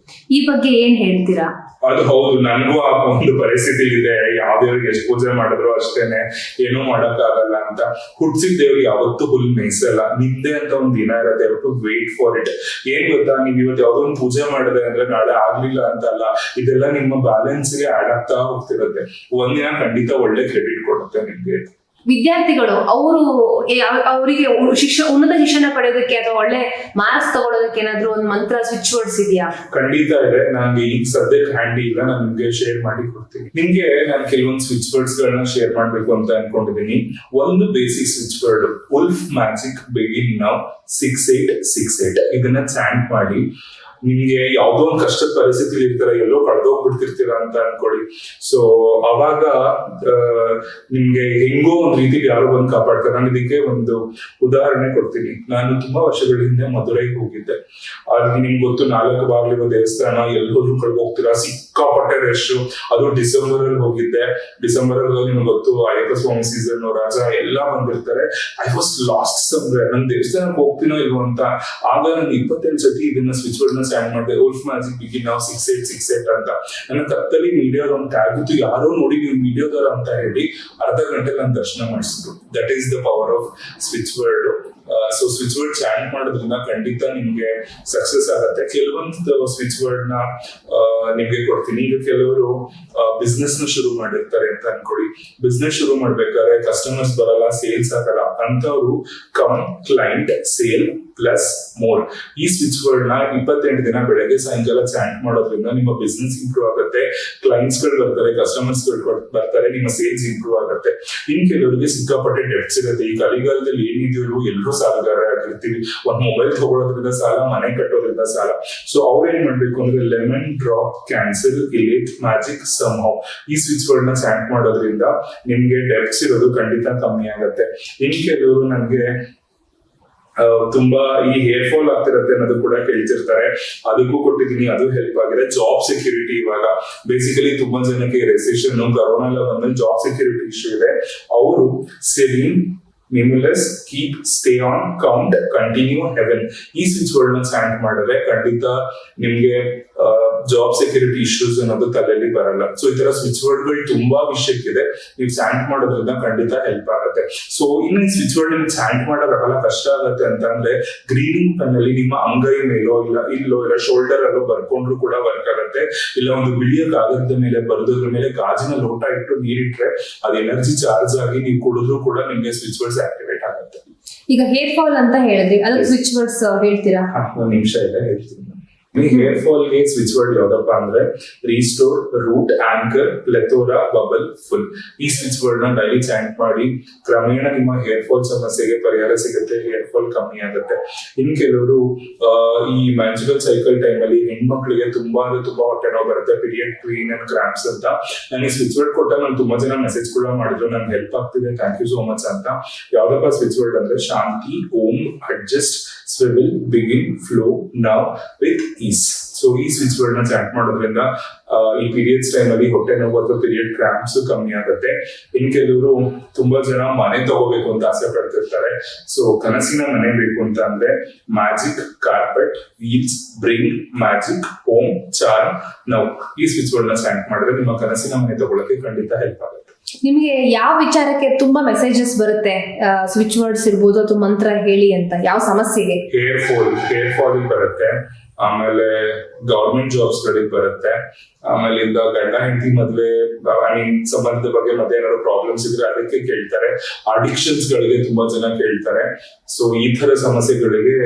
ಈ ಬಗ್ಗೆ ಏನ್ ಹೇಳ್ತೀರಾ? ಅದು ಹೌದು, ನನ್ಗೂ ಆ ಒಂದು ಪರಿಸ್ಥಿತಿ ಇದೆ. ಯಾವ್ದೇವ್ರಿಗೆ ಎಷ್ಟು ಪೂಜೆ ಮಾಡಿದ್ರು ಅಷ್ಟೇನೆ, ಏನೂ ಮಾಡಕ್ ಆಗಲ್ಲ ಅಂತ. ಹುಡ್ಸಿದ ದೇವ್ರಿಗೆ ಯಾವತ್ತೂ ಹುಲ್ ಮೇಯಿಸಲ್ಲ. ನಿಮ್ದೇ ಅಂತ ಒಂದ್ ದಿನ ಇರುತ್ತೆ, ಯಾವತ್ತು ವೇಟ್ ಫಾರ್ ಇಟ್. ಏನ್ ಗೊತ್ತಾ, ನೀವ್ ಇವತ್ತು ಯಾವ್ದೋ ಒಂದು ಪೂಜೆ ಮಾಡಿದ್ರೆ ಅಂದ್ರೆ ನಾಳೆ ಆಗ್ಲಿಲ್ಲ ಅಂತ ಅಲ್ಲ, ಇದೆಲ್ಲ ನಿಮ್ಮ ಬ್ಯಾಲೆನ್ಸ್ ಗೆ ಆಡ್ ಆಗ್ತಾ ಹೋಗ್ತಿರುತ್ತೆ. ಒಂದಿನ ಖಂಡಿತ ಒಳ್ಳೆ ಕ್ರೆಡಿಟ್ ಕೊಡುತ್ತೆ ನಿಮ್ಗೆ. ವಿದ್ಯಾರ್ಥಿಗಳು ಅವರಿಗೆ ಉನ್ನತ ಶಿಕ್ಷಣ ಪಡೆಯೋದಕ್ಕೆ ಅಥವಾ ಒಳ್ಳೆ ಮಾರ್ಕ್ಸ್ ತಗೊಳ್ಳೋದಕ್ಕೆ ಏನಾದ್ರು ಒಂದು ಮಂತ್ರ ಸ್ವಿಚ್ ವರ್ಡ್ಸ್ ಇದೆಯಾ? ಖಂಡಿತ ಇದೆ. ನಂಗೆ ಈಗ ಸದ್ಯಕ್ಕೆ ಹ್ಯಾಂಡಿ ಇಲ್ಲ, ನಾನು ನಿಮ್ಗೆ ಶೇರ್ ಮಾಡಿ ಕೊಡ್ತೀನಿ. ನಿಮ್ಗೆ ನಾನು ಕೆಲವೊಂದು ಸ್ವಿಚ್ ವರ್ಡ್ಸ್ ಗಳನ್ನ ಶೇರ್ ಮಾಡ್ಬೇಕು ಅಂತ ಅನ್ಕೊಂಡಿದ್ದೀನಿ. ಒಂದು basic switch word, wolf magic begin now 6868. ಇದನ್ನ ಚಾಂಟ್ ಮಾಡಿ. ನಿಮ್ಗೆ ಯಾವ್ದೋ ಒಂದು ಕಷ್ಟದ ಪರಿಸ್ಥಿತಿ ಇರ್ತೀರ, ಎಲ್ಲೋ ಕಳ್ದೋಗ್ಬಿಡ್ತಿರ್ತೀರ ಅಂತ ಅನ್ಕೊಳ್ಳಿ. ಸೊ ಅವಾಗ ನಿಮ್ಗೆ ಹೆಂಗೋ ಒಂದ್ ರೀತಿಲಿ ಯಾರೋ ಬಂದು ಕಾಪಾಡ್ತಾರೆ. ನಾನು ಇದಕ್ಕೆ ಒಂದು ಉದಾಹರಣೆ ಕೊಡ್ತೀನಿ. ನಾನು ತುಂಬಾ ವರ್ಷಗಳ ಹಿಂದೆ ಮಧುರೈಗೆ ಹೋಗಿದ್ದೆ. ಅಲ್ಲಿ ನಿಮ್ಗೆ ಗೊತ್ತು, 4 ಬಾಗಿಲಿರೋ ದೇವಸ್ಥಾನ, ಎಲ್ಲೋದ್ರೂ ಕಳ್ದೋಗ್ತೀರಾ, ಸಿಕ್ಕಾಪಟ್ಟೆ ರಶ್. ಅದು ಡಿಸೆಂಬರ್ ಅಲ್ಲಿ ಹೋಗಿದ್ದೆ. ಡಿಸೆಂಬರ್ ಅಲ್ಲಿ ನಿಮ್ಗೆ ಗೊತ್ತು, ಅಯ್ಯಪ್ಪ ಸ್ವಾಮಿ ಸೀಸನ್, ರಾಜ ಎಲ್ಲ ಬಂದಿರ್ತಾರೆ. I was last somewhere. ನನ್ ದೇವಸ್ಥಾನಕ್ಕೆ ಹೋಗ್ತೀನೋ ಇಲ್ವೋ ಅಂತ. ಆಗ ನಾನು 28 ಸತಿ ಇದನ್ನ ಸ್ವಿಚ್ ವರ್ಡ್ ಸ್ಟಾಂಡ್ ಮಾಡಿದೆ, ಉಲ್ಫ್ ಮ್ಯಾಜಿಕ್ ಬಿಗಿನ್ ನೌ 6868 ಅಂತ. ನನ್ನ ಕತ್ತಲ್ಲಿ ಮೀಡಿಯಾದ ಒಂದು ಟ್ಯಾಗ್ ಇತ್ತು, ಯಾರೋ ನೋಡಿ ನೀವು ಮೀಡಿಯಾದವರ ಅಂತ ಹೇಳಿ ಅರ್ಧ ಗಂಟೆ ನಾನು ದರ್ಶನ ಮಾಡಿಸಿದ್ರು. That is the power off switch word. So switch word chant ಮಾಡೋದ್ರಿಂದ ಖಂಡಿತ ನಿಮ್ಗೆ ಸಕ್ಸಸ್ ಆಗುತ್ತೆ. ಕೆಲವೊಂದು ಸ್ವಿಚ್ ವರ್ಡ್ ನ ನಿಮ್ಗೆ ಕೊಡ್ತೀನಿ. ಈಗ ಕೆಲವರು ಬಿಸ್ನೆಸ್ ನ ಶುರು ಮಾಡಿರ್ತಾರೆ ಅಂತ ಅನ್ಕೊಳ್ಳಿ. ಬಿಸ್ನೆಸ್ ಶುರು ಮಾಡ್ಬೇಕಾದ್ರೆ ಕಸ್ಟಮರ್ಸ್ ಬರಲ್ಲ, ಸೇಲ್ಸ್ ಆಗಲ್ಲ ಅಂತವ್ರು come client sale plus more, ಈ ಸ್ವಿಚ್ ವರ್ಡ್ ನ 28 ದಿನ ಬೆಳಗ್ಗೆ ಸಾಯಂಕಾಲ ಚಾಂಟ್ ಮಾಡೋದ್ರಿಂದ ನಿಮ್ಮ ಬಿಸ್ನೆಸ್ ಇಂಪ್ರೂವ್ ಆಗುತ್ತೆ, ಕ್ಲೈಂಟ್ಸ್ ಗಳು ಬರ್ತಾರೆ, ಕಸ್ಟಮರ್ಸ್ ಗಳು ಬರ್ತಾರೆ, ನಿಮ್ಮ ಸೇಲ್ಸ್ ಇಂಪ್ರೂವ್ ಆಗುತ್ತೆ. ಇನ್ ಕೆಲವರಿಗೆ ಸಿಕ್ಕಾಪಟ್ಟೆ ಡೆಪ್ಸ್ ಇರುತ್ತೆ. ಈ ಕಲಿಗಾಲದಲ್ಲಿ ಏನಿದೆಯೋ ಎಲ್ಲರೂ ಸಾಲಗಾರ ಆಗಿರ್ತೀವಿ. ಒಂದ್ ಮೊಬೈಲ್ ತಗೊಳ್ಳೋದ್ರಿಂದ ಸಾಲ, ಮನೆ ಕಟ್ಟೋದ್ರಿಂದ ಸಾಲ. ಸೊ ಅವ್ರು ಏನ್ ಮಾಡ್ಬೇಕು ಅಂದ್ರೆ lemon drop cancel elate magic somehow, ಈ ಸ್ವಿಚ್ ವರ್ಡ್ ನ ಚಾಂಟ್ ಮಾಡೋದ್ರಿಂದ ನಿಮ್ಗೆ ಡೆಪ್ಸ್ ಇರೋದು ಖಂಡಿತ ಕಮ್ಮಿ ಆಗುತ್ತೆ. ಇನ್ ಕೆಲವರು ನನ್ಗೆ ತುಂಬಾ ಈ ಹೇರ್ ಫಾಲ್ ಆಗ್ತಿರತ್ತೆ ಅನ್ನೋದು ಕೂಡ ಕೇಳ್ತಿರ್ತಾರೆ, ಅದಕ್ಕೂ ಕೊಟ್ಟಿದ್ದೀನಿ, ಅದು ಹೆಲ್ಪ್ ಆಗಿದೆ. ಜಾಬ್ ಸೆಕ್ಯೂರಿಟಿ, ಇವಾಗ ಬೇಸಿಕಲಿ ತುಂಬಾ ಜನಕ್ಕೆ ರೆಸೆಷನ್, ಕರೋನಾ ಎಲ್ಲ ಬಂದ್ಮೇಲೆ ಜಾಬ್ ಸೆಕ್ಯೂರಿಟಿ ಇಶ್ಯೂ ಇದೆ. ಅವರು ಸೆಲಿನ್ ನಿಮ್ಲೆಸ್ keep stay on count continue heaven, ಈ ಸ್ವಿಚ್ ವರ್ಡ್ ನ ಚಾಂಟ್ ಮಾಡಿದ್ರೆ ಖಂಡಿತ ನಿಮ್ಗೆ ಜಾಬ್ ಸೆಕ್ಯೂರಿಟಿ ಇಶ್ಯೂಸ್ ಅನ್ನೋದು ತಲೆಯಲ್ಲಿ ಬರಲ್ಲ. ಸೊ ಈ ತರ ಸ್ವಿಚ್ ವರ್ಡ್ ಗಳು ತುಂಬಾ ವಿಷಯಕ್ಕಿದೆ. ನೀವು ಚಾಂಟ್ ಮಾಡೋದ್ರಿಂದ ಖಂಡಿತ ಹೆಲ್ಪ್ ಆಗುತ್ತೆ. ಸೊ ಇನ್ನು ಈ ಸ್ವಿಚ್ ವರ್ಡ್ ನಿಮ್ಗೆ ಚಾಂಟ್ ಮಾಡೋದಾಗಲ್ಲ, ಕಷ್ಟ ಆಗುತ್ತೆ ಅಂತ ಅಂದ್ರೆ ಗ್ರೀನಿಂಗ್ ಪೆನ್ ಅಲ್ಲಿ ನಿಮ್ಮ ಅಂಗೈ ಮೇಲೋ ಇಲ್ಲ ಶೋಲ್ಡರ್ ಅಲ್ಲೋ ಬರ್ಕೊಂಡ್ರು ಕೂಡ ವರ್ಕ್ ಆಗುತ್ತೆ. ಇಲ್ಲ ಒಂದು ಬಿಳಿಯ ಕಾಗದದ ಮೇಲೆ ಬರೆದೋದ್ರ ಮೇಲೆ ಗಾಜಿನ ಲೋಟ ಇಟ್ಟು ನೀರಿಟ್ರೆ ಅದು ಎನರ್ಜಿ ಚಾರ್ಜ್ ಆಗಿ ನೀವು ಕುಡಿದ್ರು ಕೂಡ ನಿಮ್ಗೆ ಸ್ವಿಚ್ ವರ್ಡ್ಸ್ ಆಕ್ಟಿವೇಟ್ ಆಗುತ್ತೆ. ಈಗ ಹೇರ್ ಫಾಲ್ ಅಂತ ಹೇಳಿದ್ರಿ, ಅದಕ್ಕೆ ಸ್ವಿಚ್ ವರ್ಡ್ಸ್ ಹೇಳ್ತೀರಾ? ಒಂದು ನಿಮಿಷ ಇದೆ, ಹೇಳ್ತೀನಿ. ಹೇರ್ ಫಾಲ್ ಗೆ ಸ್ವಿಚ್ ವರ್ಡ್ ಯಾವ್ದಪ್ಪ ಅಂದ್ರೆ restore, root, anchor, plethora, bubble, full. ಈ ಸ್ವಿಚ್ ವರ್ಡ್ ನ ಡೈಲಿ ಚಾಂಟ್ ಮಾಡಿ ಕ್ರಮೇಣ ನಿಮ್ಮ ಹೇರ್ ಫಾಲ್ ಸಮಸ್ಯೆಗೆ ಪರಿಹಾರ ಸಿಗುತ್ತೆ, ಹೇರ್ ಫಾಲ್ ಕಮ್ಮಿ ಆಗುತ್ತೆ. ಇನ್ ಕೆಲವರು ಈ ಮ್ಯಾನ್ಸ್ಟ್ರುಯಲ್ ಸೈಕಲ್ ಟೈಮ್ ಅಲ್ಲಿ ಹೆಣ್ಮಕ್ಳಿಗೆ ತುಂಬಾ ಹೊಟ್ಟೆ ನೋವು ಬರುತ್ತೆ, ಪೀರಿಯಡ್ ಪೇನ್ ಅಂಡ್ ಕ್ರಾಂಪ್ಸ್ ಅಂತ. ನನಗೆ ಸ್ವಿಚ್ ವರ್ಡ್ ಕೊಟ್ಟಾಗ ನಾನು ತುಂಬಾ ಜನ ಮೆಸೇಜ್ ಕೂಡ ಮಾಡಿದ್ರು, ನನ್ಗೆ ಹೆಲ್ಪ್ ಆಗ್ತಿದೆ, ಥ್ಯಾಂಕ್ ಯು ಸೋ ಮಚ್ ಅಂತ. ಯಾವ್ದಪ್ಪ ಸ್ವಿಚ್ ವರ್ಡ್ ಅಂದ್ರೆ ಶಾಂತಿ, Om, adjust, swivel, begin, flow, now, with ease. So ಈ ಸ್ವಿಚ್ ವರ್ಡ್ ನ ಚಾಂಟ್ ಮಾಡೋದ್ರಿಂದ ಈ ಪೀರಿಯಡ್ಸ್ ಟೈಮ್ ಅಲ್ಲಿ ಹೊಟ್ಟೆ ನೋವು ಅಥವಾ ಪೀರಿಯಡ್ ಕ್ರಾಂಪ್ಸ್ ಕಮ್ಮಿ ಆಗುತ್ತೆ. ಇನ್ ಕೆಲವರು ತುಂಬಾ ಜನ ಮನೆ ತಗೋಬೇಕು ಅಂತ ಆಸೆ ಪಡ್ತಿರ್ತಾರೆ. ಸೊ ಕನಸಿನ ಮನೆ ಬೇಕು ಅಂತ ಅಂದ್ರೆ magic, carpet, wheels, bring, magic, home, charm, now. ಈ ಸ್ವಿಚ್ ವರ್ಡ್ ನ ಚಾಂಟ್ ಮಾಡಿದ್ರೆ ನಿಮ್ಮ ಕನಸಿನ ಮನೆ ತಗೊಳಕ್ಕೆ ಖಂಡಿತ ಹೆಲ್ಪ್ ಆಗುತ್ತೆ. ನಿಮಗೆ ಯಾವ ವಿಚಾರಕ್ಕೆ ತುಂಬಾ ಮೆಸೇಜಸ್ ಬರುತ್ತೆ? ಸ್ವಿಚ್ ವರ್ಡ್ಸ್ ಇರ್ಬೋದು ಅಥವಾ ಮಂತ್ರ ಹೇಳಿ ಅಂತ, ಯಾವ ಸಮಸ್ಯೆಗೆ? ಹೇರ್ ಫಾಲ್ ಬರುತ್ತೆ, ಆಮೇಲೆ ಗವರ್ಮೆಂಟ್ ಜಾಬ್ಸ್ ಗಳಿಗೆ ಬರುತ್ತೆ, ಆಮೇಲೆ ಗಂಡ ಹೆಂಡತಿ ಮದ್ವೆ ಸಂಬಂಧದ ಬಗ್ಗೆ ಮತ್ತೆ ಏನಾದ್ರು ಪ್ರಾಬ್ಲಮ್ಸ್ ಇದ್ರೆ ಅದಕ್ಕೆ ಕೇಳ್ತಾರೆ. ಅಡಿಕ್ಷನ್ಸ್ ಗಳಿಗೆ ತುಂಬಾ ಜನ ಕೇಳ್ತಾರೆ. ಸೊ ಈ ತರ ಸಮಸ್ಯೆಗಳಿಗೆ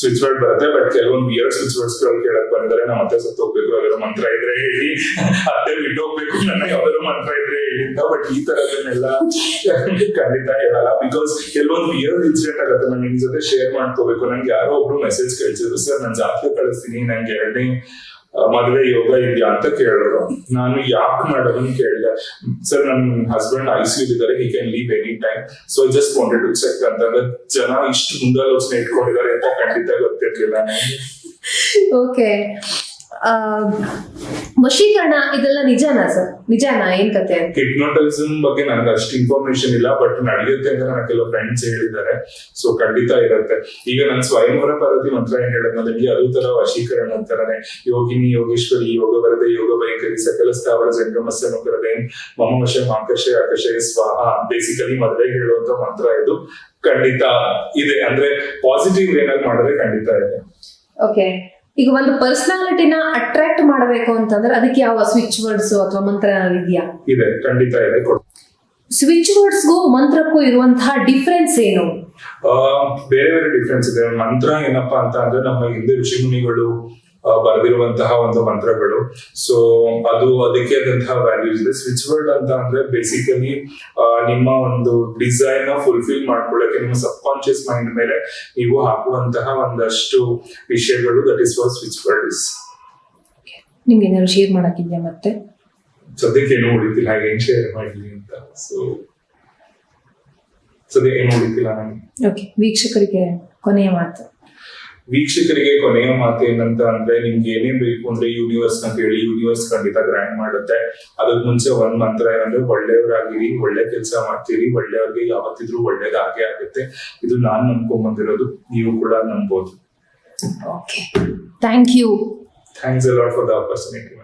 ಸ್ವಿಚ್ ವರ್ಡ್ ಬರುತ್ತೆ. ಬಟ್ ಕೆಲವೊಂದು ವಿಯರ್ಡ್ ಸ್ವಿಚ್ ವರ್ಡ್ಸ್ ಗಳು ಕೇಳಕ್ ಬಂದರೆ ನಮ್ಮ ಅತ್ತೆ ಸತ್ತು ಹೋಗ್ಬೇಕು, ಯಾವ್ದಾದ್ರು ಮಂತ್ರ ಇದ್ರೆ ಹೇಳಿ, ಅತ್ತೆ ಬಿಟ್ಟು ಹೋಗ್ಬೇಕು, ನನ್ನ ಯಾವ್ದಾದ್ರು ಮಂತ್ರ ಇದ್ರೆ ಹೇಳಿ ಅಂತ. ಬಟ್ ಈ ತರದನ್ನೆಲ್ಲ ಖಂಡಿತ ಹೇಳಲ್ಲ. ಬಿಕಾಸ್ ಕೆಲವೊಂದು ವಿಯರ್ಡ್ ಇನ್ಸಿಡೆಂಟ್ ಆಗುತ್ತೆ. ನಾನು ನಿಮ್ ಜೊತೆ ಶೇರ್ ಮಾಡ್ಕೋಬೇಕು. ನಂಗೆ ಯಾರೋ ಒಬ್ರು ಮೆಸೇಜ್ ಕಳಿಸಿದ್ರು, ಸರ್ ನಾನು ಜಾತ್ರೆ ಕಳಿಸ್ತೀನಿ, ನಂಗೆ 2ನೇ ಮದುವೆ ಯೋಗ ಇದೆಯಾ ಅಂತ ಕೇಳಿದ್ರು. ನಾನು ಯಾಕೆ ಮಾಡೋದನ್ನ ಕೇಳಿದೆ. ಸರ್ ನನ್ನ ಹಸ್ಬೆಂಡ್ ICU ಇದ್ದಾರೆ, he can leave any time, so just wanted to check ಅಂತಂದ್ರೆ ಜನ ಇಷ್ಟು ಮುಂದಾಲೋಚನೆ ಇಟ್ಕೊಂಡಿದ್ದಾರೆ ಅಂತ ಖಂಡಿತ ಗೊತ್ತಿರ್ಲಿಲ್ಲ ನನಗೆ. ಓಕೆ, ವಶೀಕರಣ ಇದೆಲ್ಲ ನಿಜಾನಾ ಸರ್? ನಿಜಾನಾ, ಏನ್ ಕತೆ? ಹಿಪ್ನೋಟಿಸಮ್ ಬಗ್ಗೆ ನನಗೆ ಅಷ್ಟು ಇನ್ಫಾರ್ಮೇಶನ್ ಇಲ್ಲ, ಬಟ್ ನಡೆಯುತ್ತೆ ಅಂತ ನನ್ನ ಕೆಲವು ಫ್ರೆಂಡ್ಸ್ ಹೇಳಿದ್ದಾರೆ. ಸೊ ಖಂಡಿತ ಇರುತ್ತೆ. ಈಗ ನನ್ನ ಸ್ವಯಂವರ ಪರದಿ ಮಂತ್ರ ಏನ್ ಹೇಳೋದ್ರಲ್ಲಿ ಅದು ತರ ವಶೀಕರಣ ಅಂತಾರನೆ. ಯೋಗಿನಿ, ಯೋಗೇಶ್ವರಿ, ಯೋಗ ವರದೆ, ಯೋಗ ಭಯಂಕರಿ, ಸಕಲ ಸ್ಥಾವರ ಜಂಗಮಸ್ಯ ನುಕರದೆ, ಮಮ ವಶ ಆಕರ್ಷಯ ಆಕರ್ಷಯ ಸ್ವಾಹ. ಬೇಸಿಕಲಿ ಮದ್ವೆಗೆ ಹೇಳುವಂತ ಮಂತ್ರ ಇದು. ಖಂಡಿತ ಇದೆ, ಅಂದ್ರೆ ಪಾಸಿಟಿವ್ ಏನಾಗಿ ಮಾಡಿದ್ರೆ ಖಂಡಿತ ಇದೆ. ಓಕೆ, ಈಗ ಒಂದು ಪರ್ಸನಾಲಿಟಿನ ಅಟ್ರಾಕ್ಟ್ ಮಾಡಬೇಕು ಅಂತಂದ್ರೆ ಅದಕ್ಕೆ ಯಾವ ಸ್ವಿಚ್ ವರ್ಡ್ಸ್ ಅಥವಾ ಮಂತ್ರ ಇದೆಯಾ? ಇದೆ, ಖಂಡಿತ ಇದೆ. ಸ್ವಿಚ್ ವರ್ಡ್ಸ್ಗೂ ಮಂತ್ರಕ್ಕೂ ಇರುವಂತಹ ಡಿಫ್ರೆನ್ಸ್ ಏನು? ಬೇರೆ ಡಿಫ್ರೆನ್ಸ್ ಇದೆ. ಮಂತ್ರ ಏನಪ್ಪಾ ಅಂತ ಅಂದ್ರೆ ನಮ್ಮ ಹಿಂದೆ ಋಷಿಮುನಿಗಳು ಬರೆದಿರುವಂತಹ ಒಂದು ಮಂತ್ರಗಳು. ಸೊ ಅದು ಅದಕ್ಕೆ ಆದಂತಹ ವ್ಯಾಲ್ಯೂಸ್ ಇದೆ. ಸ್ವಿಚ್ ವರ್ಡ್ ಅಂತ ಅಂದ್ರೆ ಬೇಸಿಕಲಿ ನಿಮ್ಮ ಒಂದು ಡಿಸೈನ್ ನ ಫುಲ್ಫಿಲ್ ಮಾಡ್ಕೊಳ್ಳಕ್ಕೆ ನಿಮ್ಮ ಸಬ್ ಕಾನ್ಶಿಯಸ್ ಮೈಂಡ್ ಮೇಲೆ ನೀವು ಹಾಕುವಂತಹ ಒಂದಷ್ಟು ವಿಷಯಗಳು. That is what switch word is. ನಿಮ್ಗೆ ಏನಾದ್ರು ಶೇರ್ ಮಾಡಕ್ಕಿದ್ಯಾ? ಮತ್ತೆ ಸದ್ಯಕ್ಕೆ ಏನು ಉಳಿತಿಲ್ಲ, ಹಾಗೆ ಏನ್ ಶೇರ್ ಮಾಡಲಿ ಅಂತ. ಸೊ ಸದ್ಯ ಏನು ಉಳಿತಿಲ್ಲ ನನಗೆ. ಓಕೆ, ವೀಕ್ಷಕರಿಗೆ ಕೊನೆಯ ಮಾತು ಏನಂತ ಅಂದ್ರೆ, ನಿಮ್ಗೆ ಏನೇ ಬೇಕು ಅಂದ್ರೆ ಯೂನಿವರ್ಸ್ ನ ಕೇಳಿ, ಯೂನಿವರ್ಸ್ ಖಂಡಿತ ಗ್ರ್ಯಾಂಡ್ ಮಾಡುತ್ತೆ. ಅದಕ್ ಮುಂಚೆ ಒಂದ್ ಮಂತ್ರ ಏನಂದ್ರೆ, ಒಳ್ಳೆಯವರಾಗಿರಿ, ಒಳ್ಳೆ ಕೆಲಸ ಮಾಡ್ತೀರಿ, ಒಳ್ಳೆಯವ್ರಿಗೆ ಯಾವತ್ತಿದ್ರು ಒಳ್ಳೇದಾಗೆ ಆಗುತ್ತೆ. ಇದು ನಾನ್ ನಂಬ್ಕೊಂಡ್ ಬಂದಿರೋದು, ನೀವು ಕೂಡ ನಂಬೋದು. Okay, thank you. Thanks a lot for the opportunity.